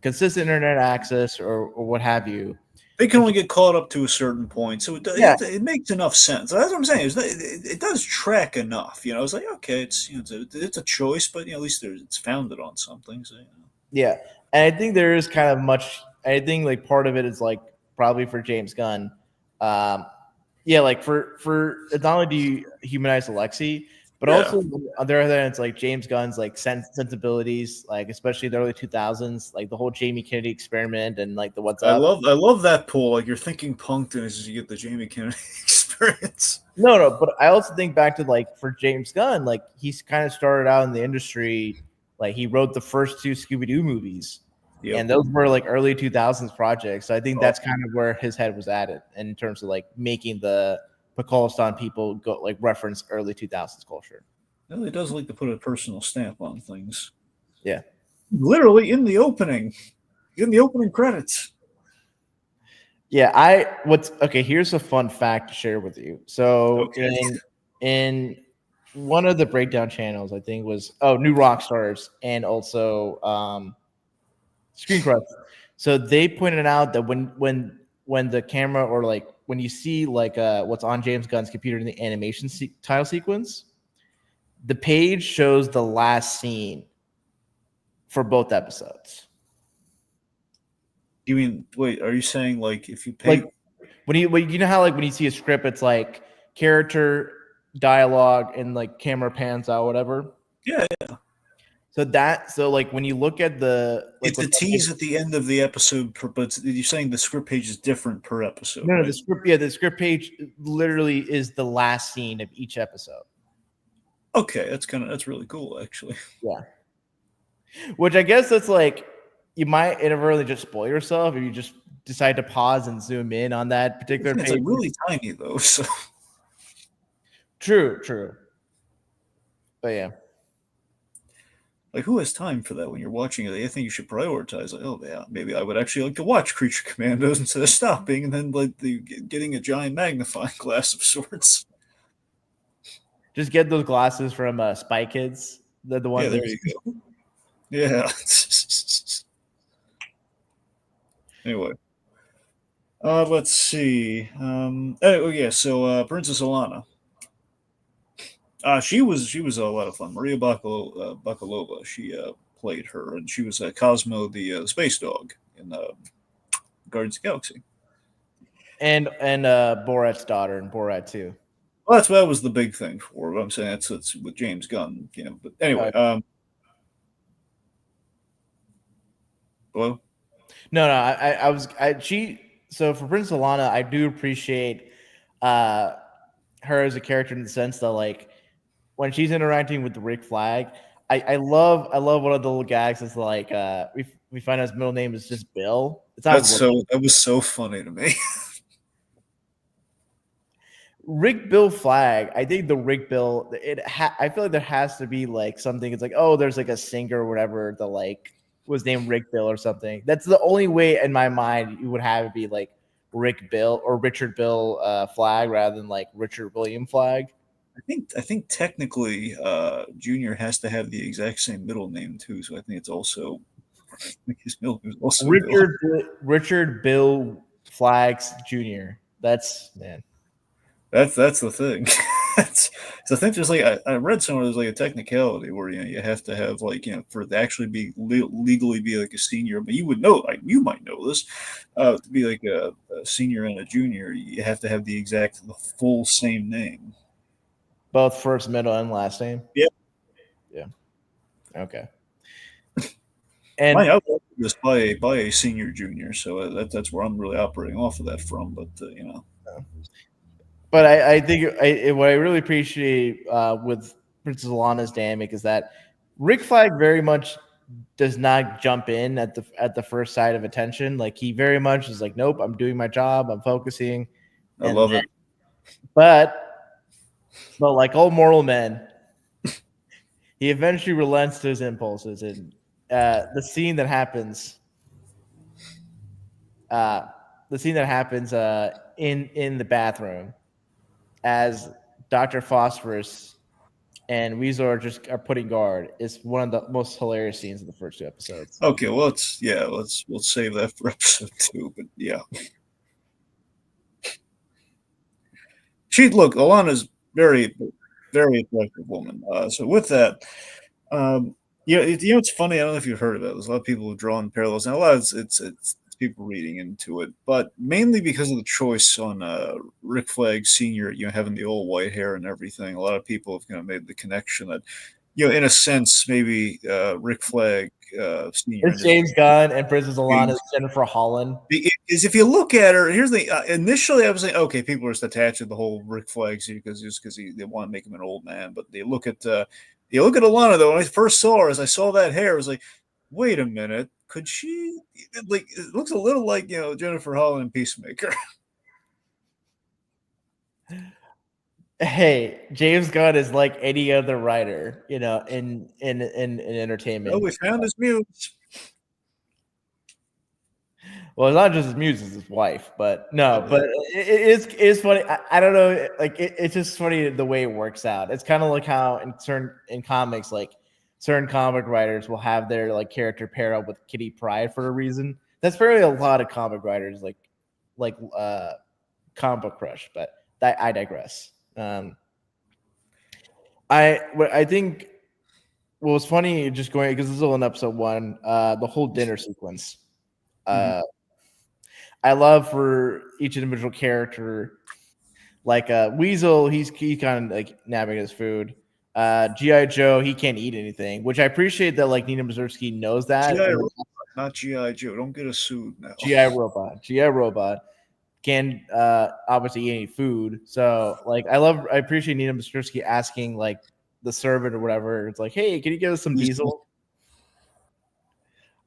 consistent internet access or what have you, they can only get caught up to a certain point, so it makes enough sense. That's what I'm saying. It does track enough. It's like, okay, it's it's a choice, but at least it's founded on something. So yeah, and I think there is kind of much. I think like part of it is like probably for James Gunn. Like for not only do you humanize Alexi, but also on the other hand, it's like James Gunn's like sensibilities, like especially the early 2000s, like the whole Jamie Kennedy experiment and like the what's up. I love that pull. Like you're thinking Punkton as you get the Jamie Kennedy experience. No, but I also think back to like for James Gunn, like he's kind of started out in the industry, like he wrote the first two Scooby-Doo movies. Yep. And those were like early 2000s projects. So I think that's kind of where his head was at it in terms of like making the Pakistan people go like reference early 2000s culture. Well, he does like to put a personal stamp on things. Yeah. Literally in the opening credits. Yeah, here's a fun fact to share with you. So in one of the breakdown channels, I think was New Rockstars and also Screen Crush. So they pointed out that when the camera or like when you see like what's on James Gunn's computer in the animation title sequence, the page shows the last scene for both episodes. You mean wait? Are you saying like if you pay like when you know how like when you see a script, it's like character, dialogue, and like camera pans out, whatever. Yeah. So like when you look at it's the tease at the end of the episode, but you're saying the script page is different per episode. No, right? the script page literally is the last scene of each episode. Okay, that's really cool, actually. Yeah. Which I guess that's like you might inadvertently just spoil yourself if you just decide to pause and zoom in on that particular page. It's like really tiny though, so True. But yeah. Like, who has time for that when you're watching it? I think you should prioritize. Like, oh, yeah, maybe I would actually like to watch Creature Commandos instead of stopping and then like getting a giant magnifying glass of sorts. Just get those glasses from Spy Kids. They're the ones. Yeah, there you go. Yeah. Anyway, let's see. So Princess Alana. She was a lot of fun. Maria Bakalova. She played her, and she was Cosmo, the space dog in Guardians of the Galaxy, and Borat's daughter in Borat 2. Well, that was the big thing for her. I'm saying that's with James Gunn, But anyway, hello. No, So for Princess Alana, I do appreciate her as a character in the sense that like when she's interacting with the Rick Flag, I love one of the little gags. It's like we find out his middle name is just Bill. That was so funny to me. Rick Bill Flag. I think the Rick Bill. I feel like there has to be like something. It's like there's like a singer or whatever that like was named Rick Bill or something. That's the only way in my mind you would have it be like Rick Bill or Richard Bill Flag rather than like Richard William Flag. I think technically Junior has to have the exact same middle name too, so I think it's also his middle name is also Bill. Richard Bill Flags Jr. That's man. That's the thing. So I think there's like I read somewhere there's like a technicality where you have to have like for it to actually be legally be like a senior, but you would know like you might know this to be like a senior and a junior, you have to have the full same name. Both first, middle, and last name. Yeah. Yeah. Okay. And my outlook is by a senior junior, so that's where I'm really operating off of that from. But But I think what I really appreciate with Princess Alana's dynamic is that Rick Flag very much does not jump in at the first sight of attention. Like he very much is like, nope, I'm doing my job, I'm focusing. I love it. But like all mortal men, he eventually relents to his impulses, and the scene that happens in the bathroom as Dr. Phosphorus and Weasel are putting guard is one of the most hilarious scenes of the first 2 episodes. Okay, well we'll save that for episode 2, but yeah. Alana's very, very attractive woman. So with that, it's funny. I don't know if you've heard of it. There's a lot of people who've drawn parallels, and a lot of it's people reading into it, but mainly because of the choice on Rick Flag Sr. Having the old white hair and everything. A lot of people have kind of made the connection that in a sense maybe Rick Flag Sr. It's James Gunn and Princess Alana is Jennifer Holland. Is if you look at her, here's the initially I was like, okay, people are just attached to the whole Rick Flag because they want to make him an old man, but they look at Alana though. When I first saw her, as I saw that hair, I was like, wait a minute. Could she like? It looks a little like Jennifer Holland in Peacemaker. Hey, James Gunn is like any other writer, in entertainment. Oh, we found his muse. Well, it's not just his muse; it's his wife. But no, but it is funny. I don't know, like it's just funny the way it works out. It's kind of like how in comics, like certain comic writers will have their like character pair up with Kitty Pryde for a reason. That's very a lot of comic writers like comic book crush, but I digress. I think what was funny just going because this is all in episode 1, the whole dinner sequence. I love for each individual character, like Weasel, he's kind of like nabbing his food. G.I. Joe, he can't eat anything, which I appreciate that like Nina Mazursky knows that. G.I. Robot, not G.I. Joe. Don't get us sued now. G.I. Robot can obviously eat any food. So like I appreciate Nina Mazursky asking like the servant or whatever. It's like, hey, can you give us some diesel?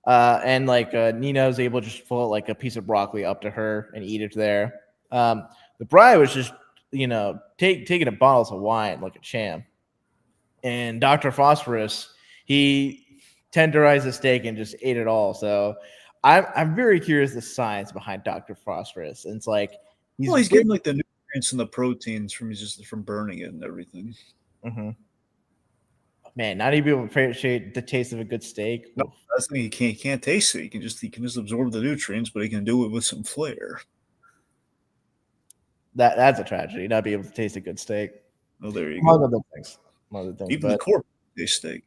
And like Nina was able to just pull like a piece of broccoli up to her and eat it there. The bride was just taking a bottle of wine like a champ. And Dr. Phosphorus, he tenderized the steak and just ate it all. So I'm very curious the science behind Dr. Phosphorus. And it's like he's getting like the nutrients and the proteins from burning it and everything. Mm-hmm. Man, not even able to appreciate the taste of a good steak. No, that's the thing. He can't taste it. He can just absorb the nutrients, but he can do it with some flair. That's a tragedy. Not be able to taste a good steak. Oh, there you go. Other things. Even the corporate steak.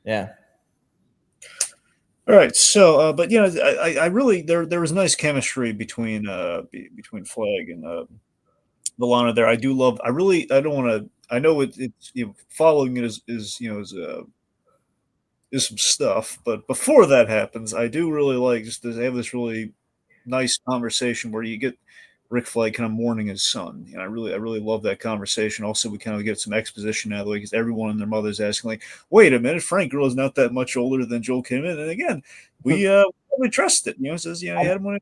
Yeah. All right. So, but I really there was nice chemistry between Flag and Alana there. I do love. I don't want to. I know it's following it is some stuff, but before that happens, I do really like just to have this really nice conversation where you get Rick Flag kind of mourning his son. I really love that conversation. Also, we kind of get some exposition out of the way because everyone and their mother's asking like, "Wait a minute, Frank Grillo's not that much older than Joel Kinnaman." And again, we trust it. It says he had him when.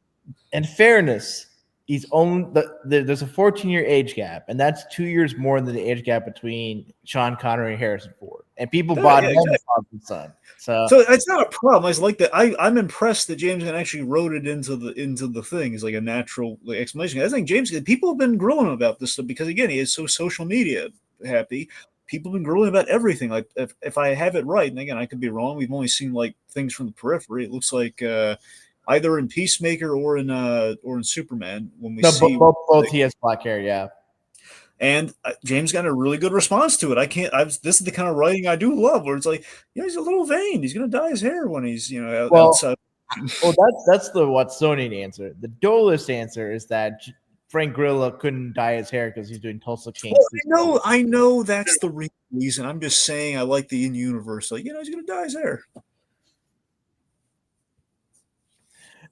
In fairness, there's a 14-year age gap, and that's 2 years more than the age gap between Sean Connery and Harrison Ford. And people bought him exactly. his son. So it's not a problem. I like that. I'm impressed that James Gunn actually wrote it into the thing. It's like a natural explanation. I think people have been grilling about this stuff because again, he is so social media happy. People have been grilling about everything. Like if I have it right, and again I could be wrong. We've only seen like things from the periphery. It looks like either in Peacemaker or in Superman when we see both he has black hair. Yeah. And James got a really good response to it. This is the kind of writing I do love, where it's like, he's a little vain. He's going to dye his hair when he's, outside. Well, that's the Watsonian answer. The duelist answer is that Frank Grillo couldn't dye his hair because he's doing Tulsa King. Well, I know that's the reason. I'm just saying I like the in-universe. Like, he's going to dye his hair.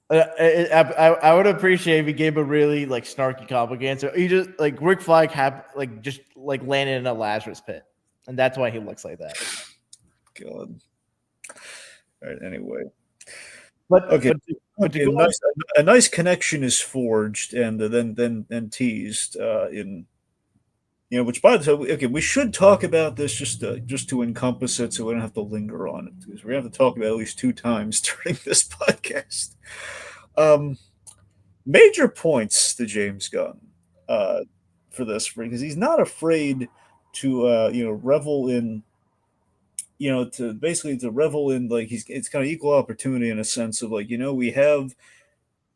I would appreciate if he gave a really like snarky comic answer. He just like Rick Flag just landed in a Lazarus pit, and that's why he looks like that. God. All right. Anyway, but a nice connection is forged and then teased in. Which by the way, okay, we should talk about this just to encompass it, so we don't have to linger on it because we're gonna have to talk about it at least 2 times during this podcast. Major points to James Gunn for this, because he's not afraid to revel in, to revel in like it's kind of equal opportunity in a sense of like we have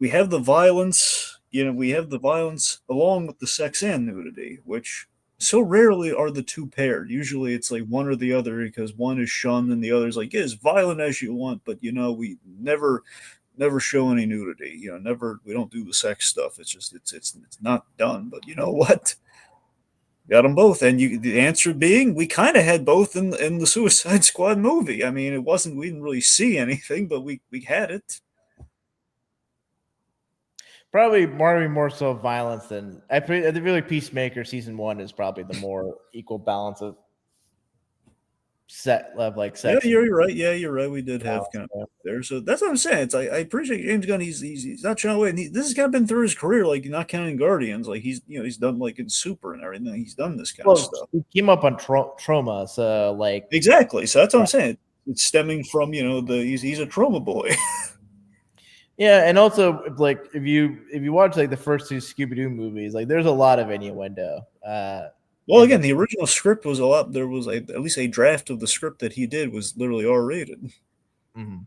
the violence, we have the violence along with the sex and nudity, which so rarely are the two paired. Usually it's like one or the other because one is shunned and the other is like, as violent as you want, but we never show any nudity. We don't do the sex stuff. It's just it's not done. But you know what? Got them both, and the answer being we kind of had both in the Suicide Squad movie. I mean, we didn't really see anything, but we had it. Probably more so violence than I feel like Peacemaker season 1 is probably the more equal balance of sex. Yeah, you're right. Yeah, you're right. We did have kind of there. So that's what I'm saying. It's I appreciate James Gunn. He's not shying away. And this has kind of been through his career, like not counting Guardians. Like he's done like in Super and everything. He's done this kind of stuff. He came up on Trauma, so like exactly. So that's what I'm saying. It's stemming from he's a trauma boy. Yeah, and also like if you watch like the first 2 Scooby-Doo movies, like there's a lot of innuendo. Well, again, the original script was a lot. There was at least a draft of the script that he did was literally R-rated. Mm-hmm.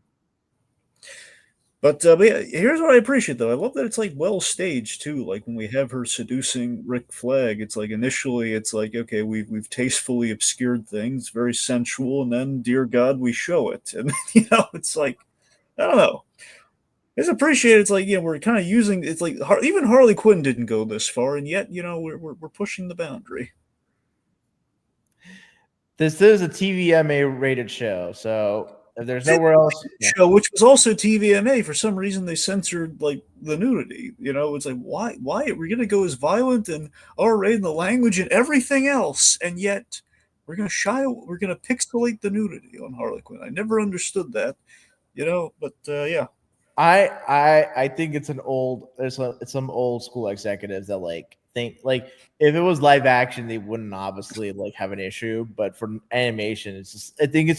But yeah, here's what I appreciate though. I love that it's like well staged too. Like when we have her seducing Rick Flag, it's like initially it's like, okay, we've tastefully obscured things, very sensual, and then dear God, we show it, and it's like I don't know. It's appreciated. It's like we're kind of using. It's like even Harley Quinn didn't go this far, and yet we're pushing the boundary. This is a TVMA rated show, so if there's nowhere else, show which was also TVMA, for some reason they censored like the nudity. It's like why we're gonna go as violent and R-rated in the language and everything else, and yet we're gonna pixelate the nudity on Harley Quinn. I never understood that, but yeah. I think it's it's some old school executives that like think like if it was live action they wouldn't obviously like have an issue, but for animation it's just I think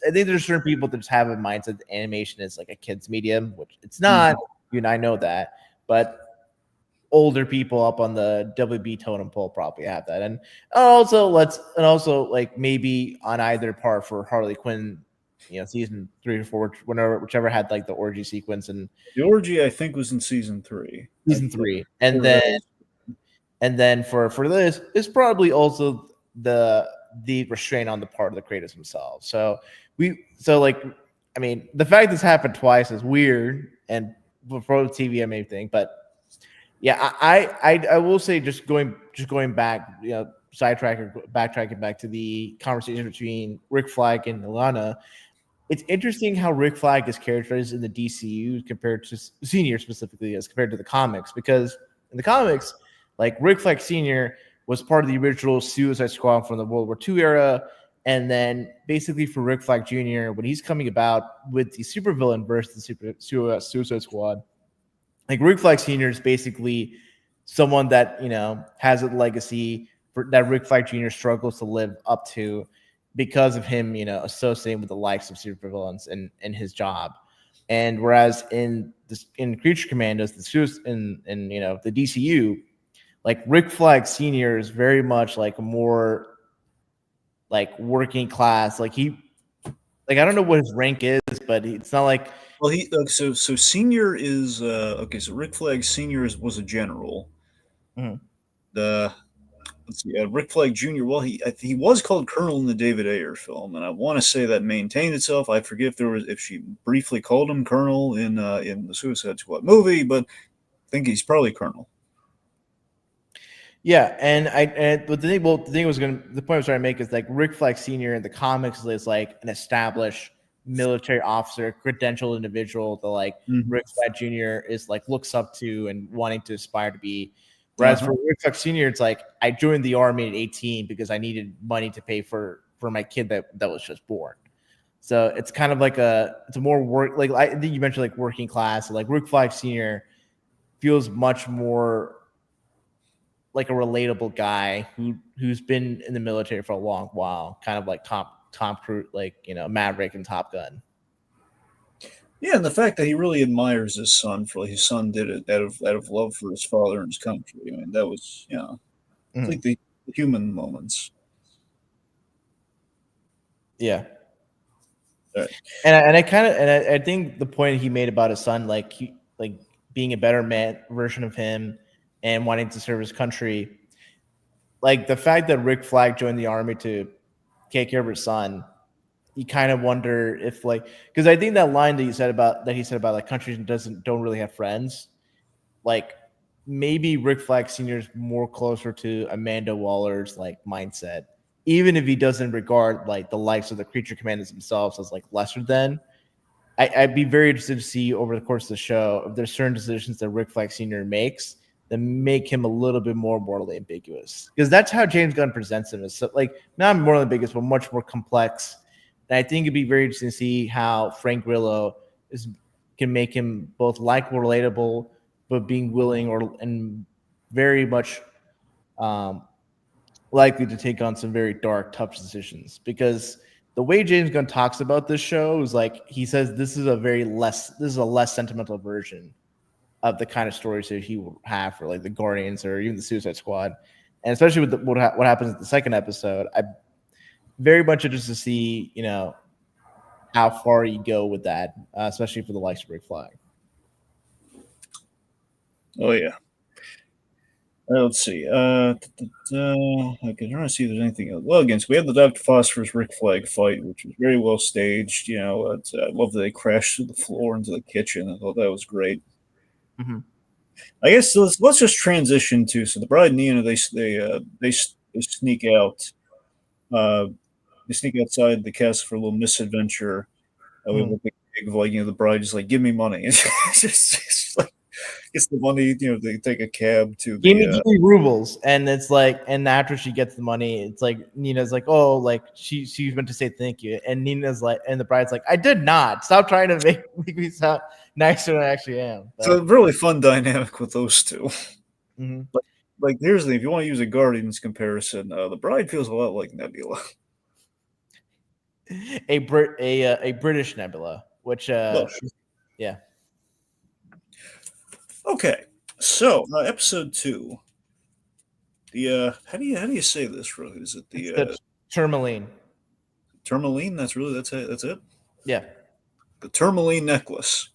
there's certain people that just have a mindset that animation is like a kid's medium, which it's not. You and I know that, but older people up on the WB totem pole probably have that, and also like maybe on either part for Harley Quinn. Season 3 or 4, whichever had like the orgy sequence, and the orgy I think was in season 3. And then for this, it's probably also the restraint on the part of the creators themselves. So I mean, the fact this happened twice is weird, and for the TVMA thing, but yeah, I will say just going back, backtracking back to the conversation between Rick Flag and Ilana. It's interesting how Rick Flag is characterized in the DCU compared to Senior specifically as compared to the comics, because in the comics, like Rick Flag Senior was part of the original Suicide Squad from the World War II era, and then basically for Rick Flag Jr. when he's coming about with the supervillain versus the Suicide Squad, like Rick Flag Sr. is basically someone that has a legacy that Rick Flag Jr. struggles to live up to because of him, associating with the likes of supervillains in his job. And whereas in Creature Commandos, in the DCU, like Rick Flag Sr. is very much like more like working class. Like I don't know what his rank is, but it's not like. Well, so Senior is okay. So Rick Flag Senior was a general. Mhm. Let's see, Rick Flag Jr. Well, he was called Colonel in the David Ayer film, and I want to say that maintained itself. I forget if she briefly called him Colonel in the Suicide Squad movie, but I think he's probably Colonel. Yeah, but the point I was trying to make is like Rick Flag Sr. in the comics is like an established military officer, credentialed individual that like Rick Flag Jr. is like looks up to and wanting to aspire to be. Whereas for Rick Flag Sr., it's like I joined the army at 18 because I needed money to pay for my kid that was just born. So it's kind of like it's a more work, like I think you mentioned like working class. So like Rick Flag Sr. feels much more like a relatable guy who's been in the military for a long while, kind of like Tom Cruise, like Maverick and Top Gun. Yeah, and the fact that he really admires his son for his son did it out of love for his father and his country. I mean, that was it's like the human moments. Yeah. Right. And I think the point he made about his son, like being a better version of him and wanting to serve his country, like the fact that Rick Flag joined the army to take care of his son, you kind of wonder if because I think that line that he said about like countries don't really have friends, like maybe Rick Flag Sr. is more closer to Amanda Waller's like mindset, even if he doesn't regard like the likes of the Creature Commandos themselves as like lesser than. I'd be very interested to see over the course of the show if there's certain decisions that Rick Flag Sr. makes that make him a little bit more morally ambiguous, because that's how James Gunn presents him, is so, like not morally ambiguous but much more complex. And I think it'd be very interesting to see how Frank Grillo can make him both likable, relatable, but being willing and very much likely to take on some very dark, tough decisions. Because the way James Gunn talks about this show is like he says this is a less sentimental version of the kind of stories that he will have for like the Guardians or even the Suicide Squad, and especially with what happens in the second episode. I very much interested to see how far you go with that, especially for the likes of Rick Flag. Oh yeah. Let's see. Okay, I'm trying to see if there's anything else. Well, again, so we had the Dr. Phosphorus Rick Flag fight, which was very well staged. I love that they crashed through the floor into the kitchen. I thought that was great. Mm-hmm. I guess so let's just transition to the bride and Nina. They sneak out. They sneak outside the castle for a little misadventure. We have a big the bride is like, give me money. It's just like gets the money. They take a cab to the. Give me rubles, and it's like, and after she gets the money, it's like Nina's like, oh, like she meant to say thank you, and Nina's like, and the bride's like, I did not. Stop trying to make me sound nicer than I actually am. But, so really fun dynamic with those two. Mm-hmm. Like here's the thing: if you want to use a Guardians comparison, the bride feels a lot like Nebula. A British Nebula, which yeah. Okay, so episode 2. The how do you say this, Rohith? Is it the tourmaline? Tourmaline. That's it. That's it. Yeah. The tourmaline necklace.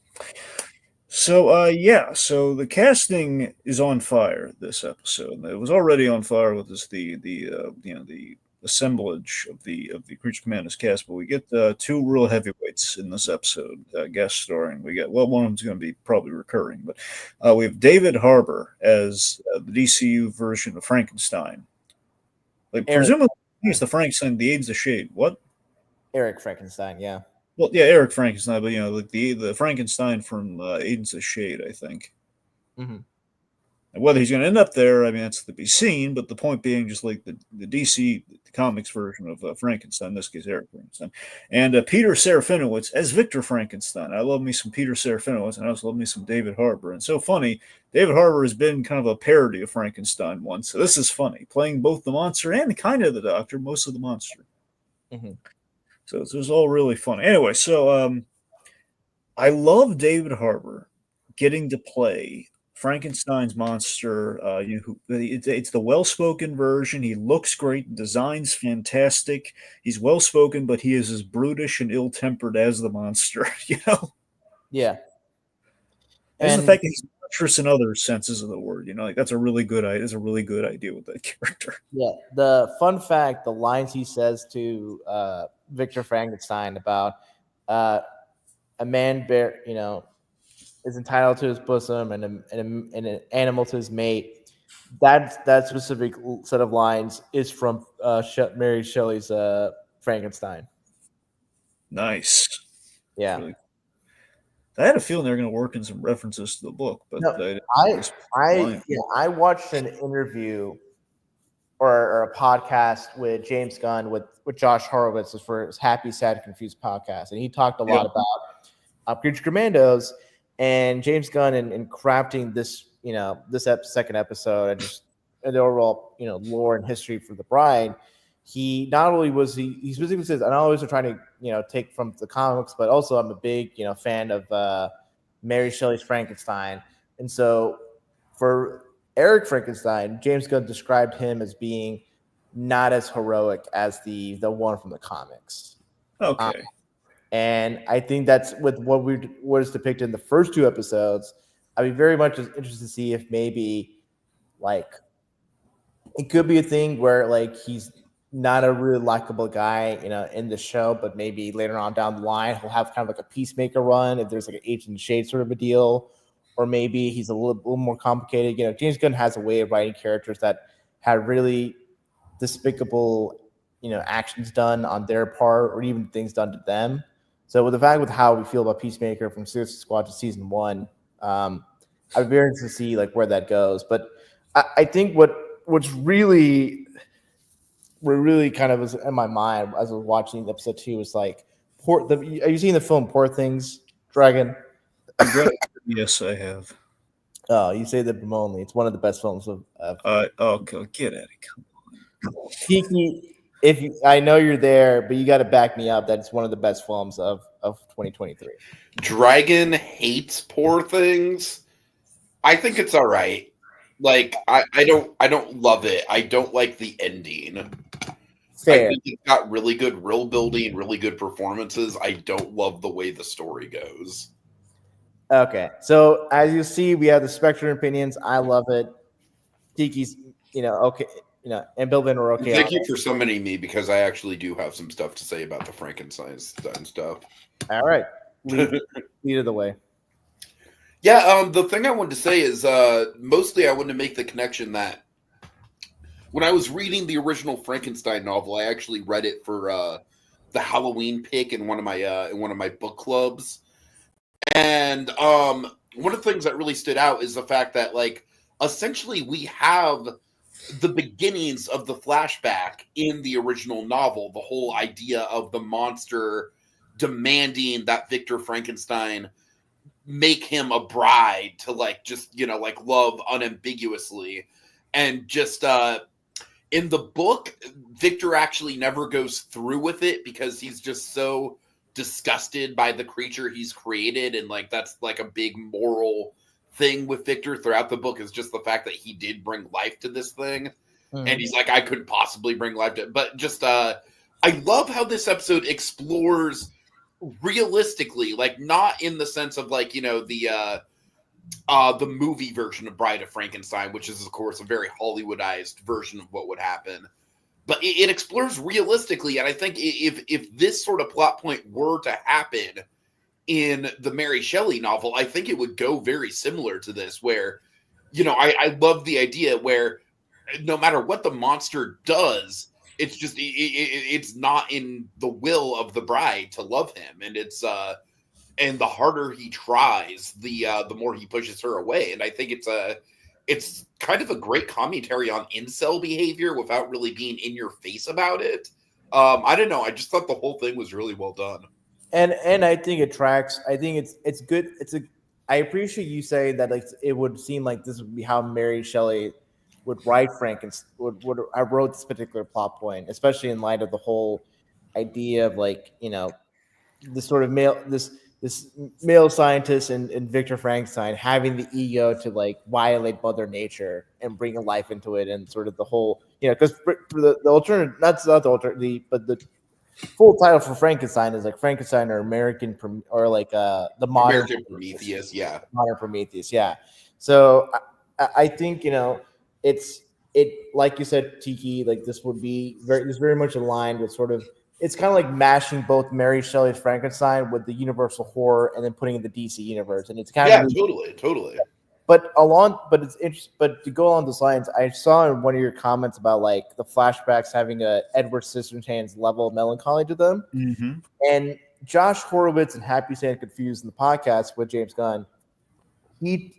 So so the casting is on fire this episode. It was already on fire with the assemblage of the Creature Commandos cast, but we get 2 real heavyweights in this episode guest starring. We got one of them's going to be probably recurring, but we have David Harbour as the DCU version of Frankenstein. Like presumably he's the Frankenstein, the AIDS of Shade. What? Eric Frankenstein, yeah. Well, yeah, Eric Frankenstein, but like the Frankenstein from Agents of Shade, I think. Mm-hmm. And whether he's going to end up there, I mean, that's to be seen. But the point being, just like the DC Comics version of Frankenstein, in this case, Eric Frankenstein, and Peter Serafinowicz as Victor Frankenstein. I love me some Peter Serafinowicz, and I also love me some David Harbour. And so funny, David Harbour has been kind of a parody of Frankenstein once. So this is funny, playing both the monster and kind of the doctor, most of the monster. Mm-hmm. So it was all really funny. Anyway, so I love David Harbour getting to play Frankenstein's monster. It's the well-spoken version. He looks great. Design's fantastic. He's well-spoken, but he is as brutish and ill-tempered as the monster. Yeah. And the fact that he's monstrous in other senses of the word. Like that's a really good idea. That's a really good idea with that character. Yeah. The fun fact, the lines he says to Victor Frankenstein about a man is entitled to his bosom and an animal to his mate. That specific set of lines is from Mary Shelley's Frankenstein. Nice. Yeah. Really, I had a feeling they were going to work in some references to the book, but no, I watched an interview or a podcast with James Gunn with Josh Horowitz for his Happy, Sad, Confused podcast, and he talked a lot about Creature Commandos and James Gunn and crafting this second episode and just the overall lore and history for the Bride. He not only was he specifically says, and I always trying to take from the comics, but also I'm a big fan of Mary Shelley's Frankenstein, and so for Eric Frankenstein, James Gunn described him as being not as heroic as the one from the comics. Okay. And I think that's with what is depicted in the first two episodes. I'd be very much interested to see if maybe it could be a thing where he's not a really likable guy, in the show, but maybe later on down the line he'll have kind of like a peacemaker run if there's an Agent of Shade sort of a deal, or maybe he's a little more complicated. James Gunn has a way of writing characters that have really despicable, actions done on their part, or even things done to them. So with how we feel about Peacemaker from Suicide Squad to season 1, I'd be very interested to see where that goes. But I think what's really kind of was in my mind as I was watching episode 2 was are you seeing the film Poor Things, Dragon? Yes, I have. Oh, you say that only. It's one of the best films of. Get at it. Come on. Kiki, I know you're there, but you got to back me up that it's one of the best films of 2023. Dragon hates Poor Things. I think it's all right. I don't love it. I don't like the ending. Fair. I think it's got really good world building, really good performances. I don't love the way the story goes. Okay, so as you see, we have the spectrum opinions. I love it. Kiki's, okay, and Bill Vin are okay. Thank you for summoning me because I actually do have some stuff to say about the Frankenstein stuff. All right, lead it the way. Yeah, the thing I wanted to say is mostly I wanted to make the connection that when I was reading the original Frankenstein novel, I actually read it for the Halloween pick in one of my book clubs. And one of the things that really stood out is the fact that, essentially we have the beginnings of the flashback in the original novel, the whole idea of the monster demanding that Victor Frankenstein make him a bride to love unambiguously. And just in the book, Victor actually never goes through with it because he's just so disgusted by the creature he's created, and that's a big moral thing with Victor throughout the book is just the fact that he did bring life to this thing. And he's I couldn't possibly bring life to it. But just I love how this episode explores realistically, not in the sense of the movie version of Bride of Frankenstein, which is of course a very Hollywoodized version of what would happen. But it explores realistically, and I think if this sort of plot point were to happen in the Mary Shelley novel, I think it would go very similar to this, where, I love the idea where no matter what the monster does, it's just it's not in the will of the bride to love him, and it's and the harder he tries, the more he pushes her away, and I think it's kind of a great commentary on incel behavior without really being in your face about it. I don't know. I just thought the whole thing was really well done. And I think it tracks. I think it's good. I appreciate you saying that. Like, it would seem like this would be how Mary Shelley would write Frankenstein. Would I wrote this particular plot point, especially in light of the whole idea of, like, this sort of this male scientist and Victor Frankenstein having the ego to, like, violate Mother Nature and bring a life into it, and sort of the whole, because for the alternative, not the alternative, but the full title for Frankenstein is like Frankenstein or or like the modern American Prometheus, yeah. Modern Prometheus, yeah. So I think it's like you said, Tiki, like this would be very much aligned with sort of, it's kind of like mashing both Mary Shelley's Frankenstein with the Universal horror and then putting in the DC universe, and it's kind of totally. But it's interesting. But to go along those lines, I saw in one of your comments about, like, the flashbacks having a Edward Scissorhands level of melancholy to them. Mm-hmm. And Josh Horowitz and Happy Sand Confused in the podcast with James Gunn, he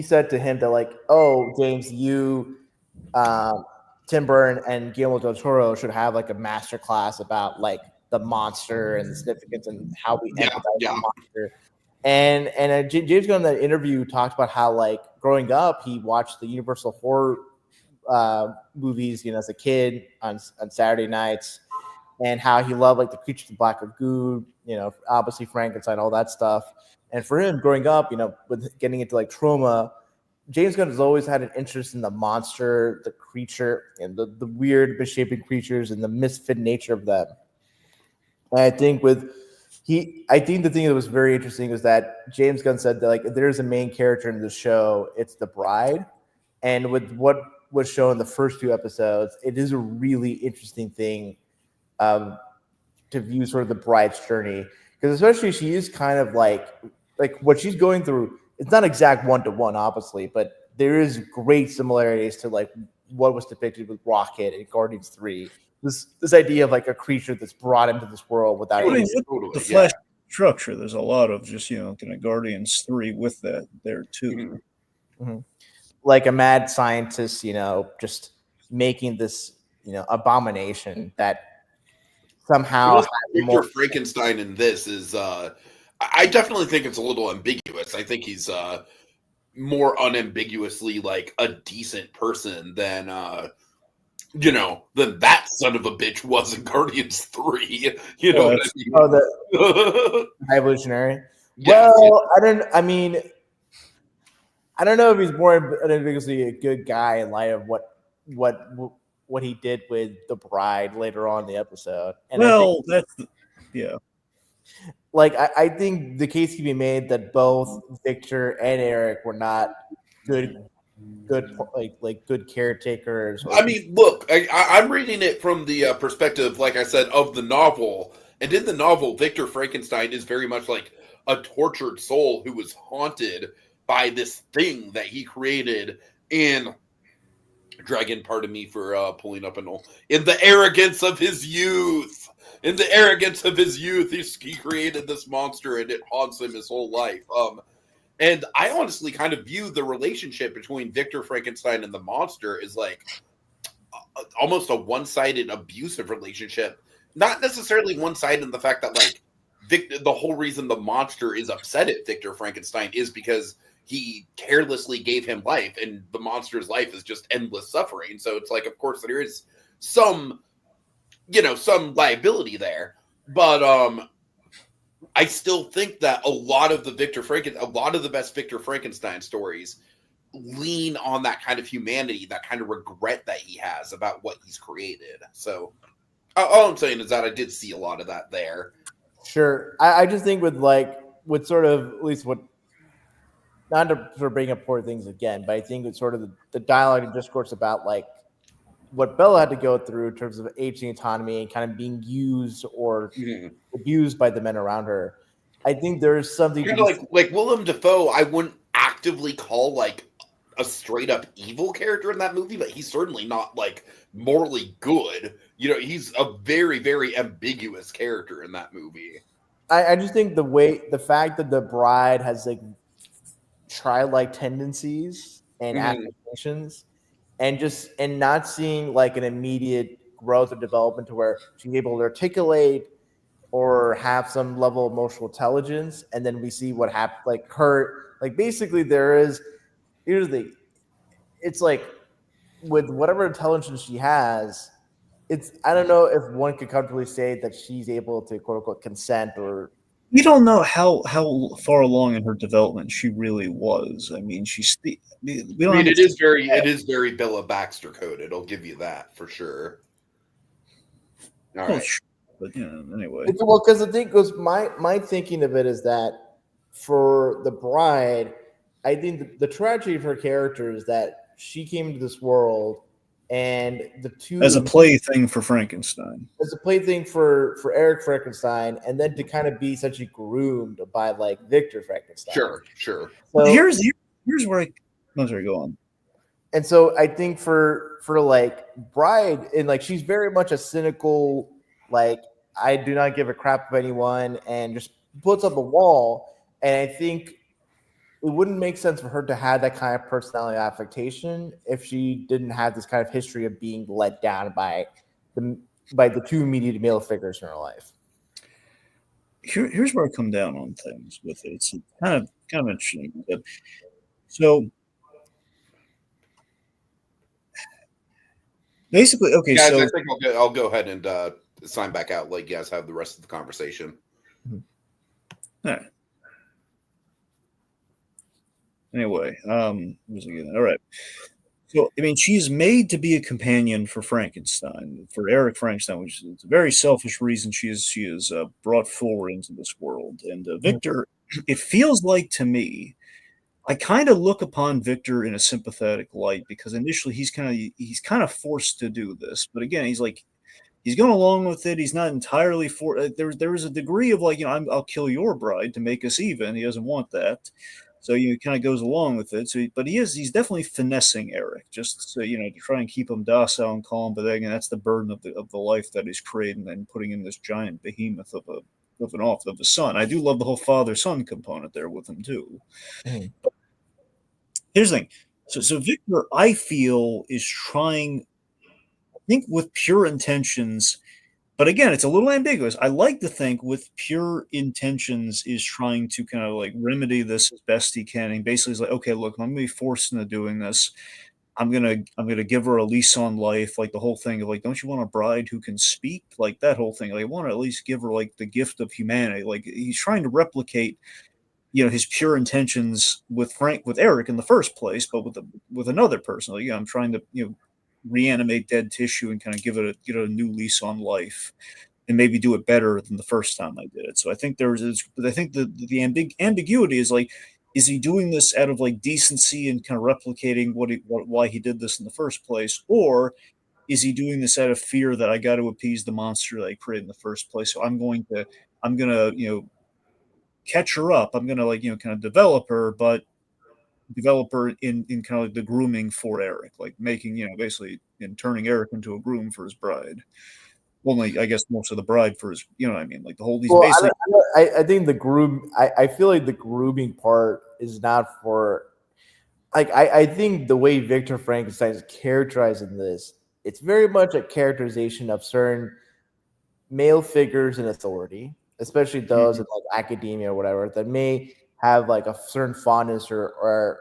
said to him that, like, oh, James, you, Tim Burton and Guillermo del Toro should have, like, a master class about, like, the monster and the significance and how we empathize with the monster. And James Gunn in that interview talked about how, like, growing up, he watched the Universal horror movies, as a kid on Saturday nights, and how he loved, like, the Creature of the Black Lagoon, obviously Frankenstein, all that stuff. And for him, growing up, with getting into, like, trauma, James Gunn has always had an interest in the monster, the creature, and the weird, misshapen creatures and the misfit nature of them. And I think I think the thing that was very interesting is that James Gunn said that, like, if there's a main character in the show, it's the bride. And with what was shown in the first 2 episodes, it is a really interesting thing to view sort of the bride's journey. Because especially she is kind of like what she's going through, it's not exact one-to-one, obviously, but there is great similarities to, like, what was depicted with Rocket in Guardians 3. This idea of, like, a creature that's brought into this world without the flash structure. There's a lot of just kind of Guardians 3 with that there too. Mm-hmm. Mm-hmm. Like a mad scientist, just making this abomination that somehow Victor Frankenstein in this is I definitely think it's a little ambiguous. I think he's more unambiguously, like, a decent person than than that son of a bitch was in Guardians 3. You know what I mean? Oh, the evolutionary. Yes. Well, I don't know if he's more unambiguously a good guy in light of what he did with the bride later on in the episode. And like, I think the case can be made that both Victor and Eric were not good caretakers. I mean, look, I'm reading it from the perspective, like I said, of the novel. And in the novel, Victor Frankenstein is very much like a tortured soul who was haunted by this thing that he created in Dragon, pardon me for pulling up in the arrogance of his youth. In the arrogance of his youth, he created this monster, and it haunts him his whole life. And I honestly kind of view the relationship between Victor Frankenstein and the monster as, like, almost a one-sided abusive relationship. Not necessarily one-sided in the fact that, like, the whole reason the monster is upset at Victor Frankenstein is because he carelessly gave him life, and the monster's life is just endless suffering. So it's like, of course, there is some liability there. But I still think that a lot of the best Victor Frankenstein stories lean on that kind of humanity, that kind of regret that he has about what he's created. So all I'm saying is that I did see a lot of that there. Sure. I just think with sort of, at least what, not to sort of bring up poor things again, but I think it's sort of the dialogue and discourse about, like, what Bella had to go through in terms of aging autonomy and kind of being used or abused by the men around her. I think there is something kind of like Willem Dafoe. I wouldn't actively call, like, a straight up evil character in that movie, but he's certainly not, like, morally good. He's a very, very ambiguous character in that movie. I just think the fact that the bride has, like, childlike tendencies and affirmations, and not seeing like an immediate growth or development to where she's able to articulate or have some level of emotional intelligence, and then we see what happened. Like her, like basically here's the, it's like with whatever intelligence she has, it's, I don't know if one could comfortably say that she's able to quote unquote consent or. We don't know how far along in her development she really was. I mean, we don't have it much- is very Bella Baxter coded. I'll give you that for sure. All oh, right. sure, but anyway. Well, because the thing goes, my thinking of it is that for the bride, I think the tragedy of her character is that she came into this world, and the two As a plaything for Frankenstein. as a plaything for Eric Frankenstein, and then to kind of be essentially groomed by like Victor Frankenstein. Sure. Well, So, here's where I'm sorry, go on. and so I think for like Bride, and like she's very much a cynical, like I do not give a crap of anyone, and just puts up a wall. And I think it wouldn't make sense for her to have that kind of personality affectation if she didn't have this kind of history of being let down by the two immediate male figures in her life. Here's where I come down on things with it. It's kind of interesting. So basically, okay, Guys, so I think I'll go ahead and sign back out. Let you guys have the rest of the conversation. all right. Anyway, all right. So, I mean, she's made to be a companion for Frankenstein, for Eric Frankenstein, which is a very selfish reason she is brought forward into this world. And Victor, it feels like to me, I kind of look upon Victor in a sympathetic light because initially he's kind of forced to do this, but again, he's going along with it. He's not entirely for. There is a degree of like, I'll kill your bride to make us even. He doesn't want that. So he kind of goes along with it. So, but he's definitely finessing Eric, just so to try and keep him docile and calm. But again, that's the burden of the life that he's creating and putting in this giant behemoth of a son. I do love the whole father son component there with him too. But here's the thing. So Victor, I feel, is trying, I think, with pure intentions. But again, it's a little ambiguous. I like to think with pure intentions is trying to kind of like remedy this as best he can. And basically is like, okay, look, I'm gonna be forced into doing this. I'm gonna give her a lease on life, like the whole thing of like, don't you want a bride who can speak? Like that whole thing. Like, I want to at least give her like the gift of humanity. Like he's trying to replicate, his pure intentions with Eric in the first place, but with another person. Like, I'm trying to, reanimate dead tissue and kind of give it a new lease on life, and maybe do it better than the first time I did it. So I think but I think the ambiguity is like, is he doing this out of like decency and kind of replicating why he did this in the first place, or is he doing this out of fear that I got to appease the monster that I created in the first place? So I'm gonna catch her up. I'm gonna like kind of develop her, but developer in kind of like the grooming for Eric, like making, basically turning Eric into a groom for his bride. Only, I guess, most of the bride for his, what I mean? Like the whole, these Well, basically. I think the groom. I feel like the grooming part is not for. Like I think the way Victor Frankenstein is characterized in this, it's very much a characterization of certain male figures in authority, especially those in like academia or whatever, that may have like a certain fondness or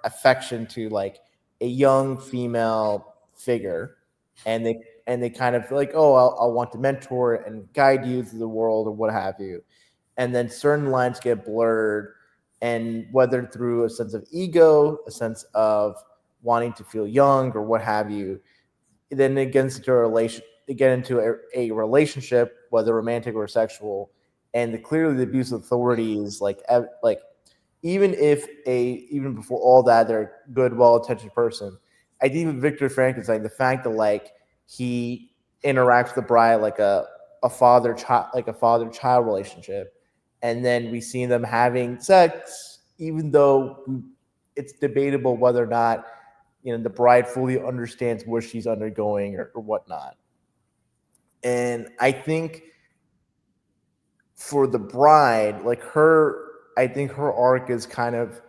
affection to like a young female figure, and they kind of like, oh, I'll want to mentor and guide you through the world or what have you, and then certain lines get blurred, and whether through a sense of ego, a sense of wanting to feel young or what have you, then it gets into a relation. They get into a relationship, whether romantic or sexual, and clearly the abuse of authority is like even before all that, they're a good, well-intentioned person. I think with Victor Frankenstein, the fact that like he interacts with the bride like a father-child relationship, and then we see them having sex, even though it's debatable whether or not the bride fully understands what she's undergoing or whatnot. And I think for the bride, like I think her arc is kind of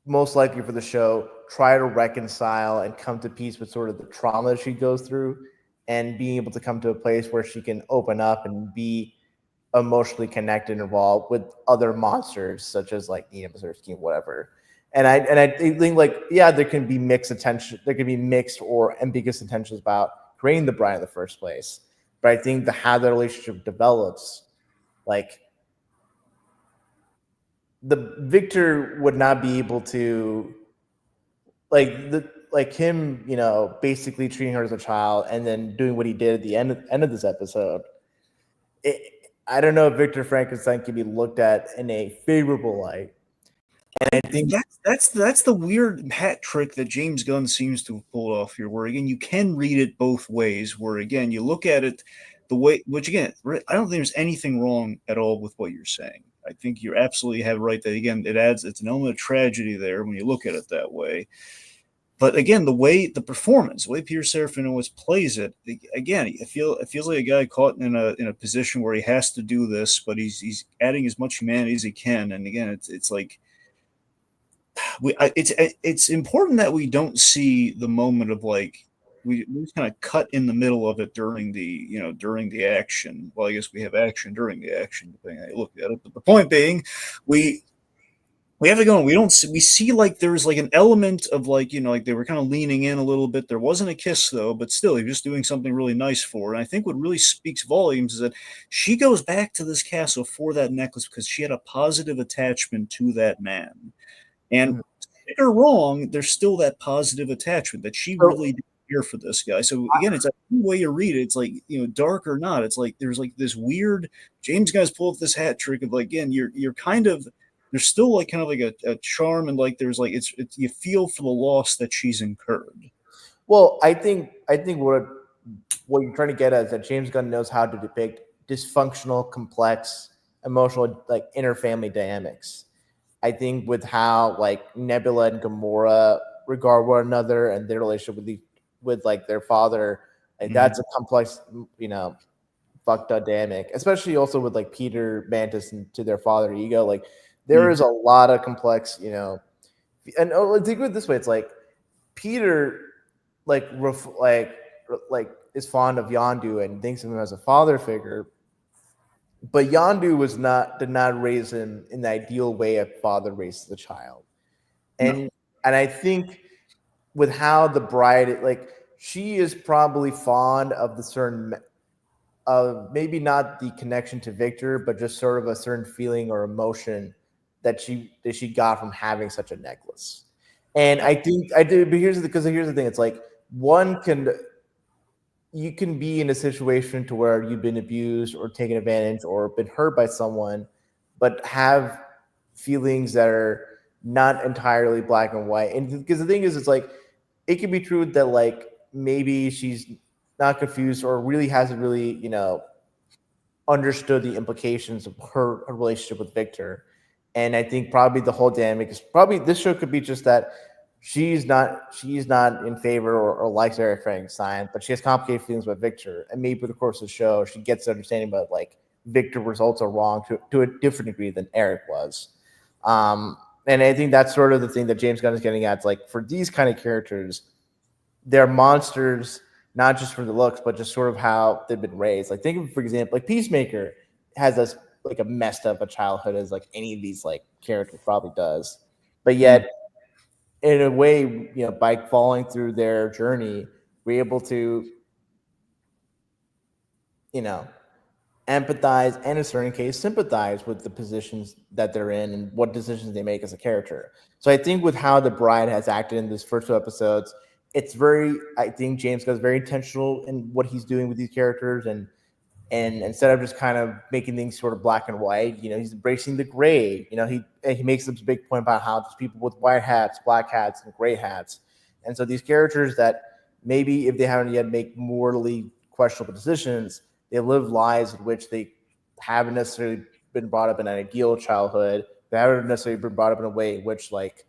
most likely for the show, try to reconcile and come to peace with sort of the trauma that she goes through, and being able to come to a place where she can open up and be emotionally connected and involved with other monsters such as like Nina Mazursky, whatever. And I think like, yeah, there can be mixed attention, there can be mixed or ambiguous intentions about creating the bride in the first place. But I think how the relationship develops, like the Victor would not be able to like him, basically treating her as a child and then doing what he did at the end of this episode. I don't know if Victor Frankenstein can be looked at in a favorable light. And I think that's the weird hat trick that James Gunn seems to have pulled off here, where again you can read it both ways. Where again you look at it the way, which again I don't think there's anything wrong at all with what you're saying. I think you absolutely have right that again it's an element of tragedy there when you look at it that way. But again, the performance, the way Peter Serafinowicz plays it, again, it feels like a guy caught in a position where he has to do this, but he's adding as much humanity as he can. And again, it's like it's important that we don't see the moment of like we just kind of cut in the middle of it during the action. Well, I guess we have action during the action, depending on how you look at it. But the point being, we have to go. We see like there's like an element of like, like they were kind of leaning in a little bit. There wasn't a kiss though, but still, he was just doing something really nice for her. And I think what really speaks volumes is that she goes back to this castle for that necklace because she had a positive attachment to that man. And right or wrong, there's still that positive attachment that she really did care for this guy. So again, it's a way you read it. It's like, dark or not. It's like there's like this weird James Gunn's pull up this hat trick of like, again, you're kind of there's still like kind of like a charm and like there's like it's you feel for the loss that she's incurred. Well, I think what you're trying to get at is that James Gunn knows how to depict dysfunctional, complex, emotional, like inter-family dynamics. I think with how like Nebula and Gamora regard one another and their relationship with like their father, like that's a complex, fucked up dynamic, especially also with like Peter Mantis and to their father ego. Like there is a lot of complex, and think of it this way: it's like Peter, like is fond of Yondu and thinks of him as a father figure, but Yondu did not raise him in the ideal way a father raises a child, and I think with how the bride, like she is probably fond of the certain. Maybe not the connection to Victor, but just sort of a certain feeling or emotion that she got from having such a necklace. And I think I do, but here's the thing: it's like you can be in a situation to where you've been abused or taken advantage or been hurt by someone, but have feelings that are not entirely black and white. And because the thing is, it's like it can be true that like maybe she's not confused or really hasn't really, understood the implications of her relationship with Victor. And I think probably the whole dynamic is probably this show could be just that she's not in favor or likes Eric Frankenstein, but she has complicated feelings with Victor. And maybe over the course of the show, she gets the understanding about like Victor results are wrong to a different degree than Eric was. And I think that's sort of the thing that James Gunn is getting at. It's like for these kind of characters, they're monsters, not just for the looks, but just sort of how they've been raised. Like think of, for example, like Peacemaker has this like a messed up a childhood as like any of these like characters probably does. But yet in a way, by following through their journey, we're able to, empathize and in a certain case sympathize with the positions that they're in and what decisions they make as a character. So I think with how the bride has acted in this first 2 episodes, I think James Gunn is very intentional in what he's doing with these characters, and instead of just kind of making things sort of black and white, he's embracing the gray. He makes this big point about how there's people with white hats, black hats, and gray hats, and so these characters that maybe if they haven't yet made morally questionable decisions, they live lives in which they haven't necessarily been brought up in an ideal childhood. They haven't necessarily been brought up in a way in which like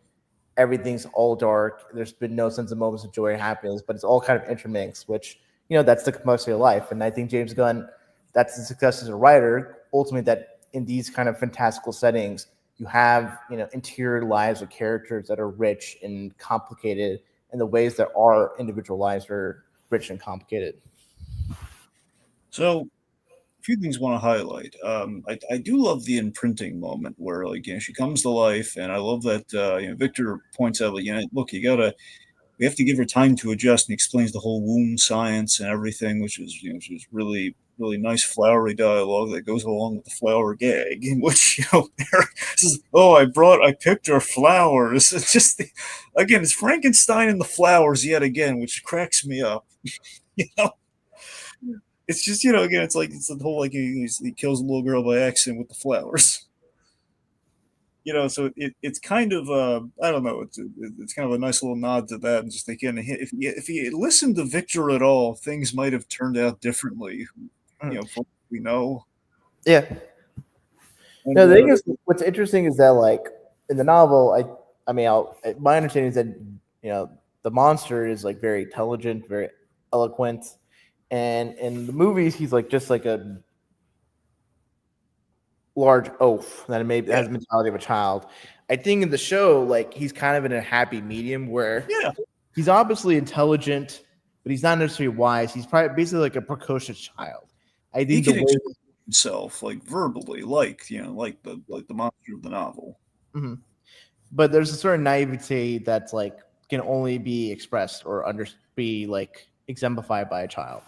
everything's all dark. There's been no sense of moments of joy and happiness, but it's all kind of intermixed, which, that's the complexity of life. And I think James Gunn, that's the success as a writer, ultimately that in these kind of fantastical settings, you have interior lives of characters that are rich and complicated in the ways that our individual lives are rich and complicated. So, a few things I want to highlight. I do love the imprinting moment where, like, she comes to life, and I love that, Victor points out, like, look, we have to give her time to adjust, and explains the whole womb science and everything, which is really, really nice flowery dialogue that goes along with the flower gag, in which, Eric says, "Oh, I picked her flowers." It's just, again, it's Frankenstein and the flowers yet again, which cracks me up. you know, it's just, again, it's the whole, like, he kills a little girl by accident with the flowers. So it's kind of I don't know, it's kind of a nice little nod to that, and just thinking, if he had listened to Victor at all, things might have turned out differently. From what we know. Yeah. And, No, the thing is, what's interesting is that, like, in the novel, my understanding is that the monster is like very intelligent, very eloquent, and in the movies he's like just like a large oaf that has the mentality of a child. I think in the show, like, he's kind of in a happy medium where he's obviously intelligent, but he's not necessarily wise. He's probably basically like a precocious child. I think he can express himself, like, verbally, like the monster of the novel. Mm-hmm. But there's a certain naivete that's like can only be expressed or be like exemplified by a child.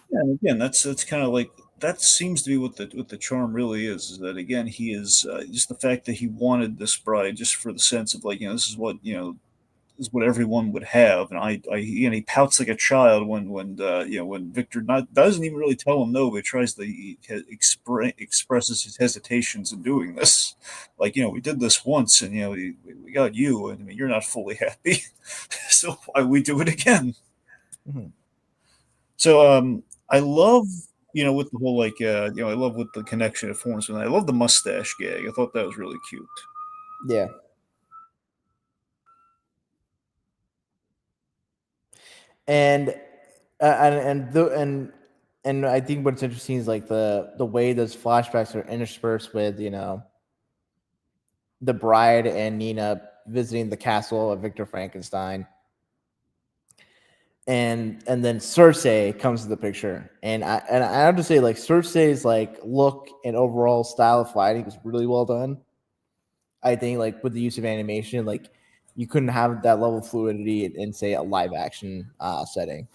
Yeah, and again, that's kind of like, that seems to be what the charm really is that, again, he is just the fact that he wanted this bride just for the sense of, like, this is what everyone would have, and he pouts like a child when Victor doesn't even really tell him no, but tries to expresses his hesitations in doing this. Like, we did this once, and we got you, and you're not fully happy, so why we do it again? Mm-hmm. So I love with the whole, like, I love with the connection it forms, and I love the mustache gag. I thought that was really cute. Yeah. And I think what's interesting is like the way those flashbacks are interspersed with the bride and Nina visiting the castle of Victor Frankenstein, and then Cersei comes to the picture, and I have to say, like, Cersei's like look and overall style of fighting was really well done. I think, like, with the use of animation, like, you couldn't have that level of fluidity in say a live action setting.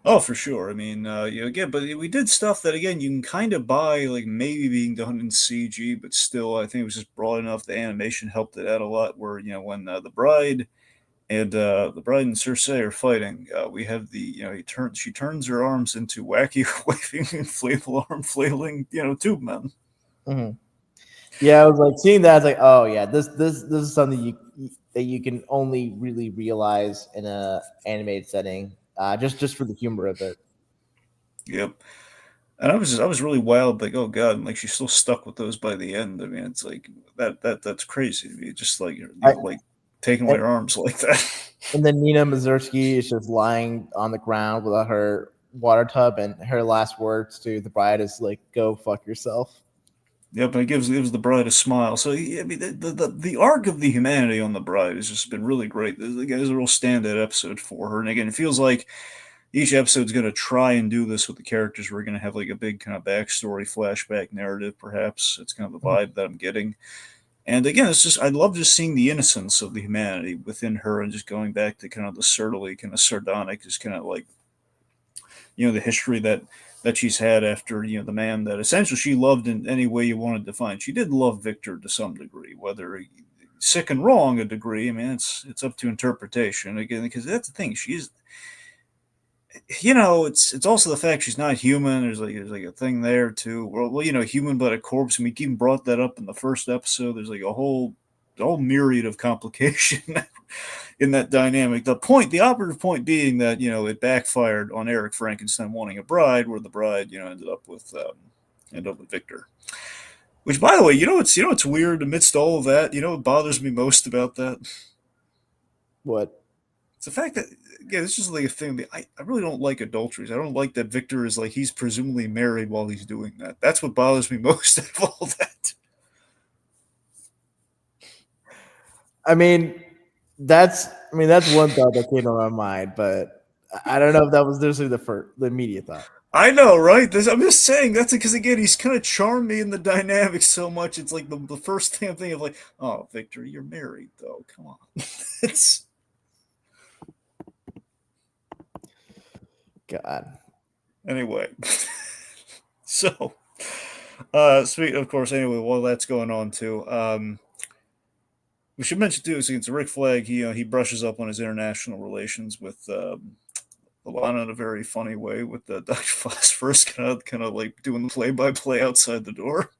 Oh, for sure. I mean, again, but we did stuff that, again, you can kind of buy, like, maybe being done in CG, but still, I think it was just broad enough. The animation helped it out a lot. Where, when the bride and Cersei are fighting, we have she turns her arms into wacky waving inflatable arm flailing, tube men. Mm-hmm. Yeah, I was like seeing that. I was like, oh yeah, this is something that you can only really realize in a animated setting, just for the humor of it. Yep. And I was really wild, like, oh god, and, like, she's still stuck with those by the end. I mean, it's like that's crazy to me. Just like, like taking away her arms like that. And then Nina Mazursky is just lying on the ground without her water tub, and her last words to the bride is like, "Go fuck yourself." Yep, and it gives the bride a smile. So, I mean, the arc of the humanity on the bride has just been really great. This is a real standout episode for her. And again, it feels like each episode's going to try and do this with the characters. We're going to have, like, a big kind of backstory, flashback narrative, perhaps. It's kind of the vibe that I'm getting. And again, it's just, I love just seeing the innocence of the humanity within her, and just going back to kind of the surly, kind of sardonic, just kind of like, the history that she's had after, the man that essentially she loved in any way you wanted to find. She did love Victor to some degree, whether sick and wrong a degree. I mean, it's up to interpretation, again, because that's the thing. She's, it's also the fact she's not human. There's like a thing there too. Well, human but a corpse. And we even brought that up in the first episode. There's like a whole myriad of complication in that dynamic. The operative point being that, it backfired on Eric Frankenstein wanting a bride, where the bride, ended up with Victor. Which, by the way, it's weird amidst all of that. What bothers me most about that? What? It's the fact that this is like a thing that I really don't like adulteries. I don't like that Victor is like he's presumably married while he's doing that. That's what bothers me most of all that. I mean, that's one thought that came to my mind, but I don't know if that was necessarily the immediate thought. I know, right? I'm just saying that's because again he's kind of charmed me in the dynamic so much. It's like the first thing I'm thinking of, like, oh, Victor, you're married though. Come on, it's. God. Anyway, so sweet, of course. Anyway, while that's going on too, we should mention too, since Rick Flag, he brushes up on his international relations with Alana in a very funny way, with Dr. Phosphorus kind of like doing the play-by-play outside the door.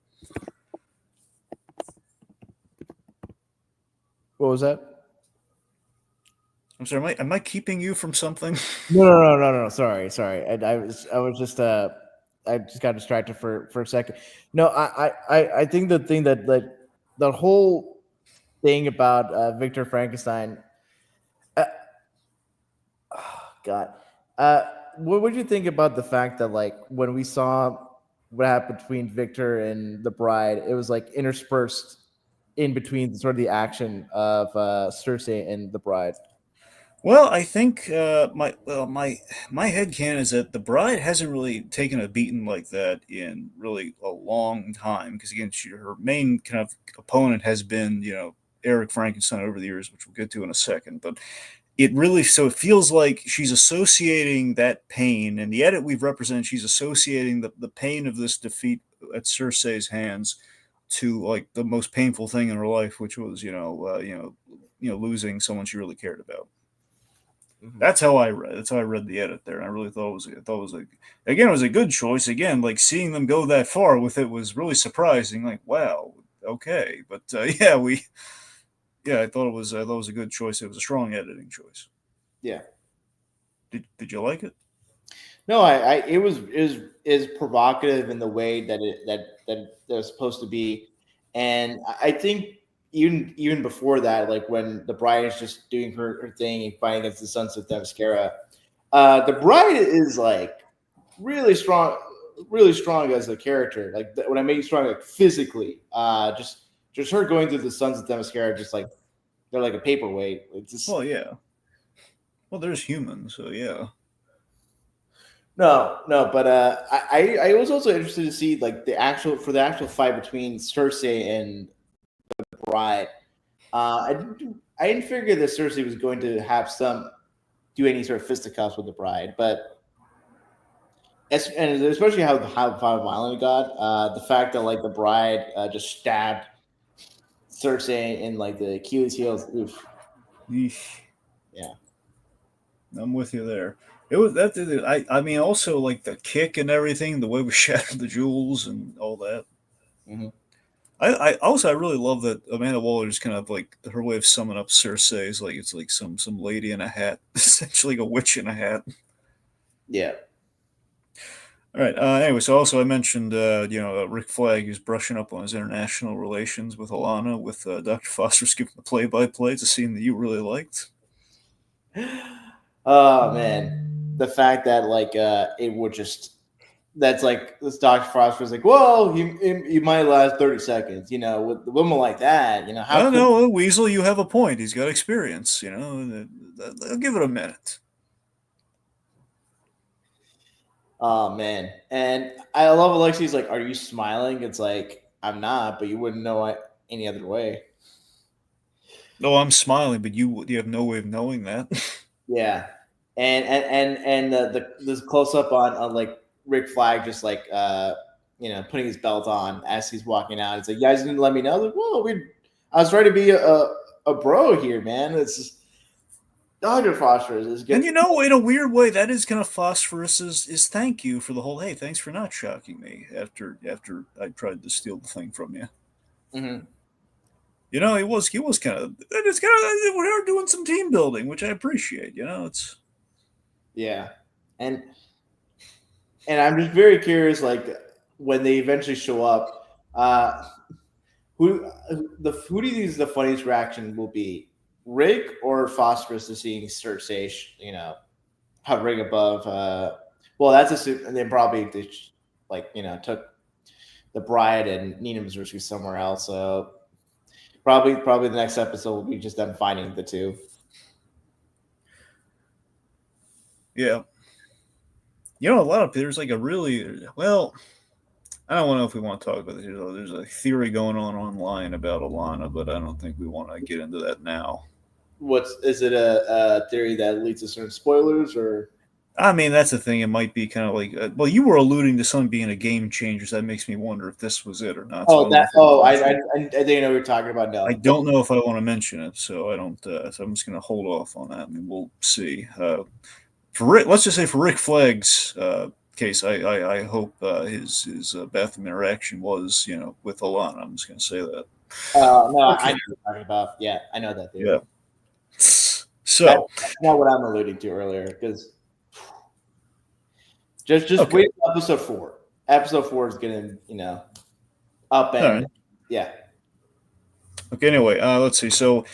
What was that? I'm sorry, am I keeping you from something? No. Sorry. I was just I just got distracted for a second. No, I think the thing that like the whole thing about Victor Frankenstein. God, what would you think about the fact that like when we saw what happened between Victor and the bride, it was like interspersed in between sort of the action of Cersei and the bride? Well, I think my headcanon is that the bride hasn't really taken a beating like that in really a long time. Because again, her main kind of opponent has been Eric Frankenstein over the years, which we'll get to in a second. But it feels like she's associating that pain, and the edit we've represented, she's associating the pain of this defeat at Cersei's hands to like the most painful thing in her life, which was losing someone she really cared about. That's how I read. That's how I read the edit there, and I really thought it was a good choice. Again, like seeing them go that far with it was really surprising. Like, wow, okay, but I thought it was a good choice. It was a strong editing choice. Yeah. Did you like it? No, it was provocative in the way that was supposed to be, and I think even before that, like when the bride is just doing her thing and fighting against the Sons of Themyscira, the bride is like really strong as a character. Like when I mean strong, like physically, just her going through the Sons of Themyscira, just like they're like a paperweight. It's just, well, yeah. Well, there's humans, so yeah. No, but I was also interested to see like the actual fight between Cersei and the bride. I didn't figure that Cersei was going to have do any sort of fisticuffs with the bride, but and especially how violent it got. The fact that like the bride just stabbed Cersei in like the Achilles heels. Oof. Eesh. Yeah, I'm with you there. It was that. I mean, also like the kick and everything, the way we shattered the jewels and all that. Mm-hmm. I really love that Amanda Waller just kind of like her way of summing up Cersei is like it's like some lady in a hat, essentially like a witch in a hat. Yeah. All right. Anyway, so also I mentioned Rick Flag is brushing up on his international relations with Alana, with Dr. Foster giving the play-by-play. It's a scene that you really liked. Oh man, the fact that like it would just that's like this Dr. Frost was like, well, you might last 30 seconds, with a woman like that, how no, Weasel, you have a point. He's got experience, I'll give it a minute. Oh man, and I love Alexi's like, are you smiling? It's like I'm not, but you wouldn't know any other way. No, I'm smiling, but you have no way of knowing that. Yeah, and this close up on like Rick Flag just like putting his belt on as he's walking out. It's like, you guys didn't let me know. Like, whoa, I was ready to be a bro here, man. It's just Dr. Phosphorus is good. And in a weird way, that is kind of Phosphorus's thank you for the whole, hey, thanks for not shocking me after I tried to steal the thing from you. Mm-hmm. He was kind of, it's kind of, we're doing some team building, which I appreciate. It's. Yeah, and I'm just very curious, like when they eventually show up, who do you think the funniest reaction will be Rick or Phosphorus is seeing Cersei, hovering above. Well, that's a and then probably they took the bride and Nina Mazursky somewhere else. So probably the next episode will be just them finding the two. Yeah. A lot of there's like a really well. I don't know if we want to talk about this. There's a theory going on online about Alana, but I don't think we want to get into that now. Is it a theory that leads to certain spoilers or? I mean, that's the thing. It might be kind of like, well, you were alluding to something being a game changer, so that makes me wonder if this was it or not. I didn't know what you're talking about. No, I don't know if I want to mention it, so I don't. So I'm just going to hold off on that. I mean, we'll see. For Rick, let's just say for Rick Flagg's case, I hope his bathroom interaction was with Alana. I'm just going to say that. No, okay. I know what you're talking about. Yeah, I know that theory. Yeah. So that's not what I'm alluding to earlier, because just wait for episode 4. Episode 4 is gonna up and yeah. Okay. Anyway, let's see. So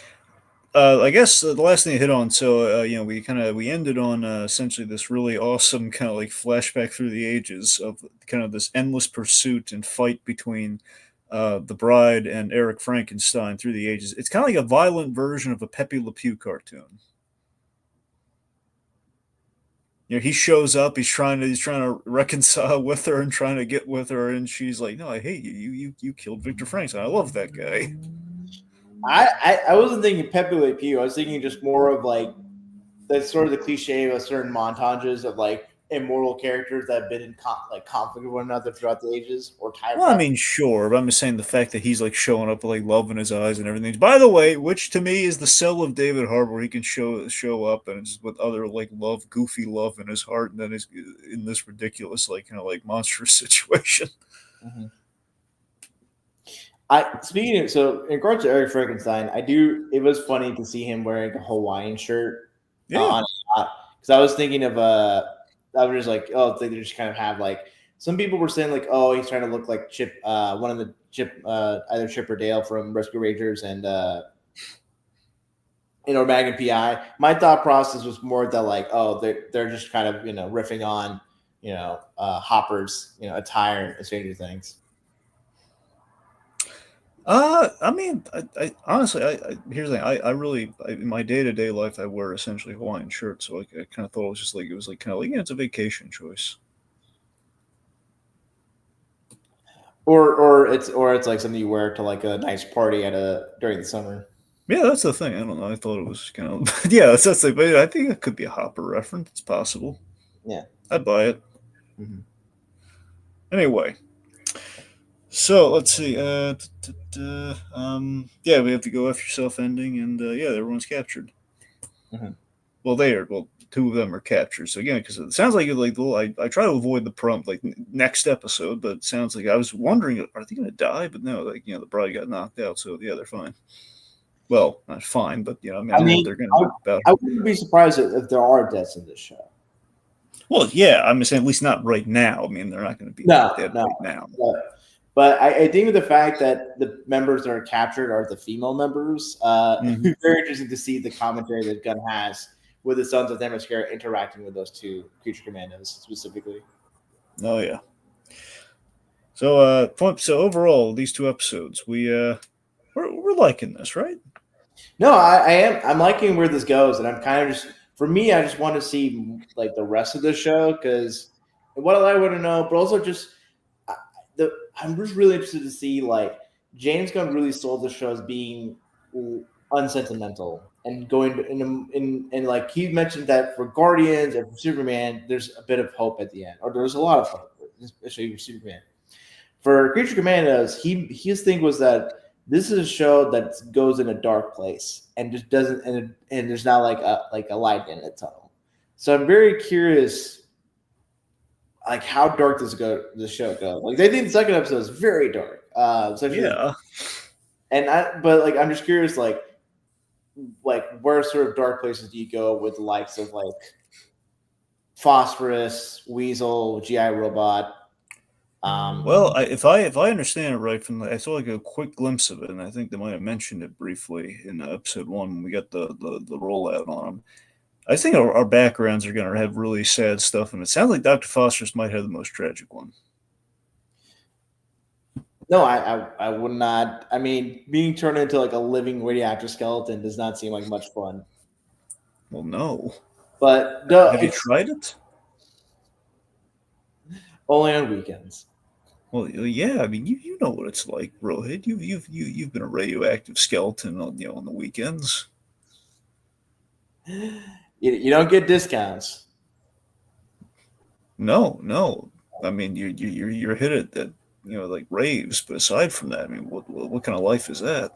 I guess the last thing to hit on. So we ended on essentially this really awesome kind of like flashback through the ages of kind of this endless pursuit and fight between the bride and Eric Frankenstein through the ages. It's kind of like a violent version of a Pepe Le Pew cartoon. He shows up. He's trying to reconcile with her and trying to get with her, and she's like, "No, I hate you. You killed Victor Frankenstein. I love that guy." I wasn't thinking Pepe Le Pew. I was thinking just more of like that's sort of the cliche of certain montages of like immortal characters that have been in conflict with one another throughout the ages or time. Well, I mean, sure, but I'm just saying the fact that he's like showing up with like love in his eyes and everything. By the way, which to me is the cell of David Harbour, where he can show up and it's with other like goofy love in his heart, and then is in this ridiculous like monstrous situation. Mm-hmm. So in regards to Eric Frankenstein, it was funny to see him wearing a Hawaiian shirt. Yeah, because I was thinking of I was just like, oh, they just kind of have like some people were saying like, oh, he's trying to look like Chip, one of the Chip, either Chip or Dale from Rescue Rangers and Magnum PI. My thought process was more that like, oh, they're just kind of riffing on Hopper's attire and Stranger Things. I mean, I honestly, here's the thing. I really, in my day-to-day life, I wear essentially Hawaiian shirts. So I kind of thought it was just like, it's a vacation choice. Or it's like something you wear to like a nice party during the summer. Yeah, that's the thing. I don't know. I thought it was kind of, yeah, that's the thing. But I think it could be a Hopper reference. It's possible. Yeah. I'd buy it. Mm-hmm. Anyway. So let's see. We have to go F yourself ending, and everyone's captured. Mm-hmm. Well, two of them are captured. So again, because it sounds like I try to avoid the prompt like next episode, but it sounds like I was wondering, are they going to die? But no, the bride got knocked out, so yeah, they're fine. Well, not fine, but I mean they're going to about. I wouldn't be surprised if there are deaths in this show. Well, yeah, I'm saying at least not right now. I mean, they're not going to be dead right now. But I think the fact that the members that are captured are the female members, Mm-hmm. very interesting to see the commentary that Gunn has with the Sons of Themyscira interacting with those two creature commandos specifically. Oh yeah. So overall, these 2 episodes, we're liking this, right? No, I am. I'm liking where this goes, and I'm kind of I just want to see like the rest of the show because what I want to know, but also just. I'm just really interested to see like James Gunn really sold the show as being unsentimental and going to, and like he mentioned that for Guardians and for Superman, there's a bit of hope at the end, or there's a lot of hope, especially for Superman. For Creature Commandos, his thing was that this is a show that goes in a dark place and just doesn't, and there's not like a light in the tunnel. So I'm very curious. Like how dark does the show go? Like they think the second episode is very dark. Yeah. But like I'm just curious, like where sort of dark places do you go with the likes of like Phosphorus, Weasel, GI Robot? Well, if I understand it right from I saw like a quick glimpse of it, and I think they might have mentioned it briefly in episode 1 when we got the rollout on them. I think our backgrounds are going to have really sad stuff, and it sounds like Dr. Foster's might have the most tragic one. No, I would not. I mean, being turned into like a living radioactive skeleton does not seem like much fun. Well, no. But no, Have you tried it? only on weekends. Well, yeah. I mean, you know what it's like, Rohit. You've been a radioactive skeleton on on the weekends. You don't get discounts. No. I mean, you're hit at that like raves, but aside from that, I mean, what kind of life is that?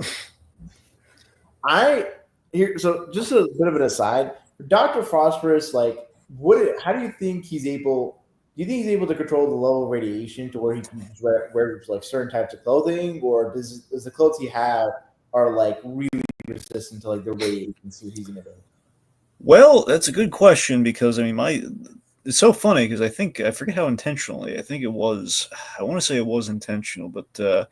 So just a bit of an aside. Dr. Phosphorus, like, how do you think he's able? Do you think he's able to control the level of radiation to where he can wear like certain types of clothing, or does the clothes he have are like really resistant to like the radiation he's emitting? Well, that's a good question because I mean, it's so funny because I forget how intentionally. I think it was. I want to say it was intentional, but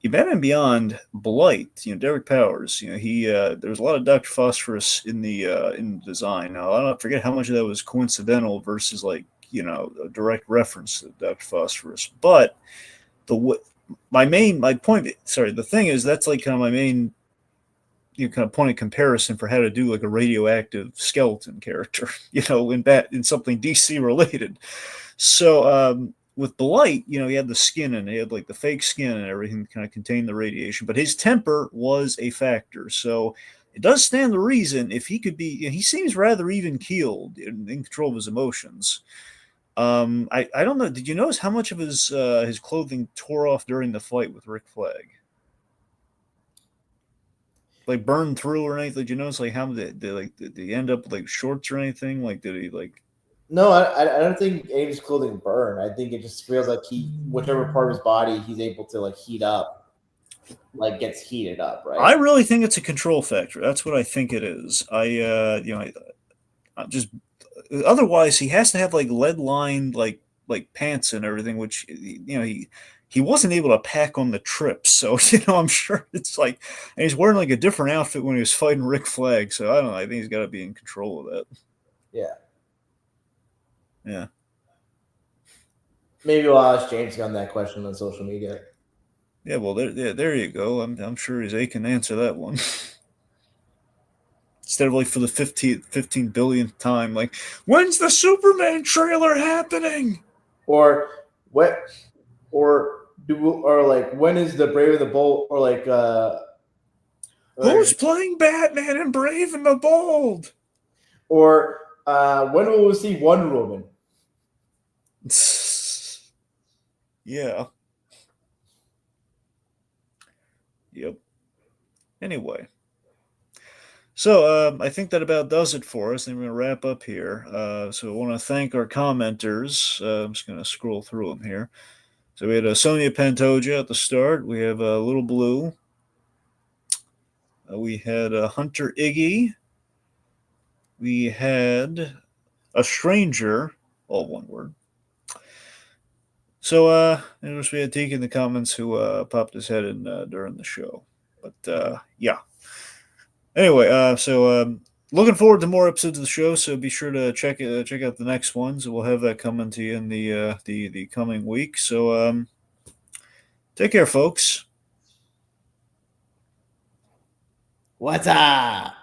Batman Beyond, Blight, Derek Powers, he there was a lot of Dr. Phosphorus in the design. Now I don't forget how much of that was coincidental versus like a direct reference to Dr. Phosphorus. But my point. Sorry, the thing is that's like kind of my main kind of point of comparison for how to do like a radioactive skeleton character, in something DC related. So with Blight, he had the skin and he had like the fake skin and everything kind of contained the radiation, but his temper was a factor. So it does stand to reason if he could be, he seems rather even keeled in control of his emotions. I don't know. Did you notice how much of his clothing tore off during the fight with Rick Flag? Like burned through or anything? Did you notice like how did he end up with like shorts or anything? Like did he like? No, I don't think any of his clothing burn. I think it just feels like whichever part of his body he's able to like heat up, like gets heated up, right? I really think it's a control factor. That's what I think it is. I'm just otherwise he has to have like lead lined like pants and everything, which he wasn't able to pack on the trip. So I'm sure it's like, and he's wearing like a different outfit when he was fighting Rick Flag. So I don't know. I think he's got to be in control of that. Yeah. Maybe we'll ask James Gunn that question on social media. Yeah, well, there you go. I'm sure he's aching to answer that one. Instead of like for the 15 billionth time, like, when's the Superman trailer happening? Or what? Or like when is the Brave and the Bold? Or like who's playing Batman and Brave and the Bold? Or when will we see Wonder Woman? Yeah. Yep. Anyway. So I think that about does it for us. And we're going to wrap up here. So I want to thank our commenters. I'm just going to scroll through them here. So we had Sonia Pantoja at the start. We have Little Blue. We had Hunter Iggy. We had a stranger, all one word. So we had Tiki in the comments who popped his head in during the show. But yeah. Anyway, so looking forward to more episodes of the show. So be sure to check out the next ones. We'll have that coming to you in the coming week. So take care, folks. What's up?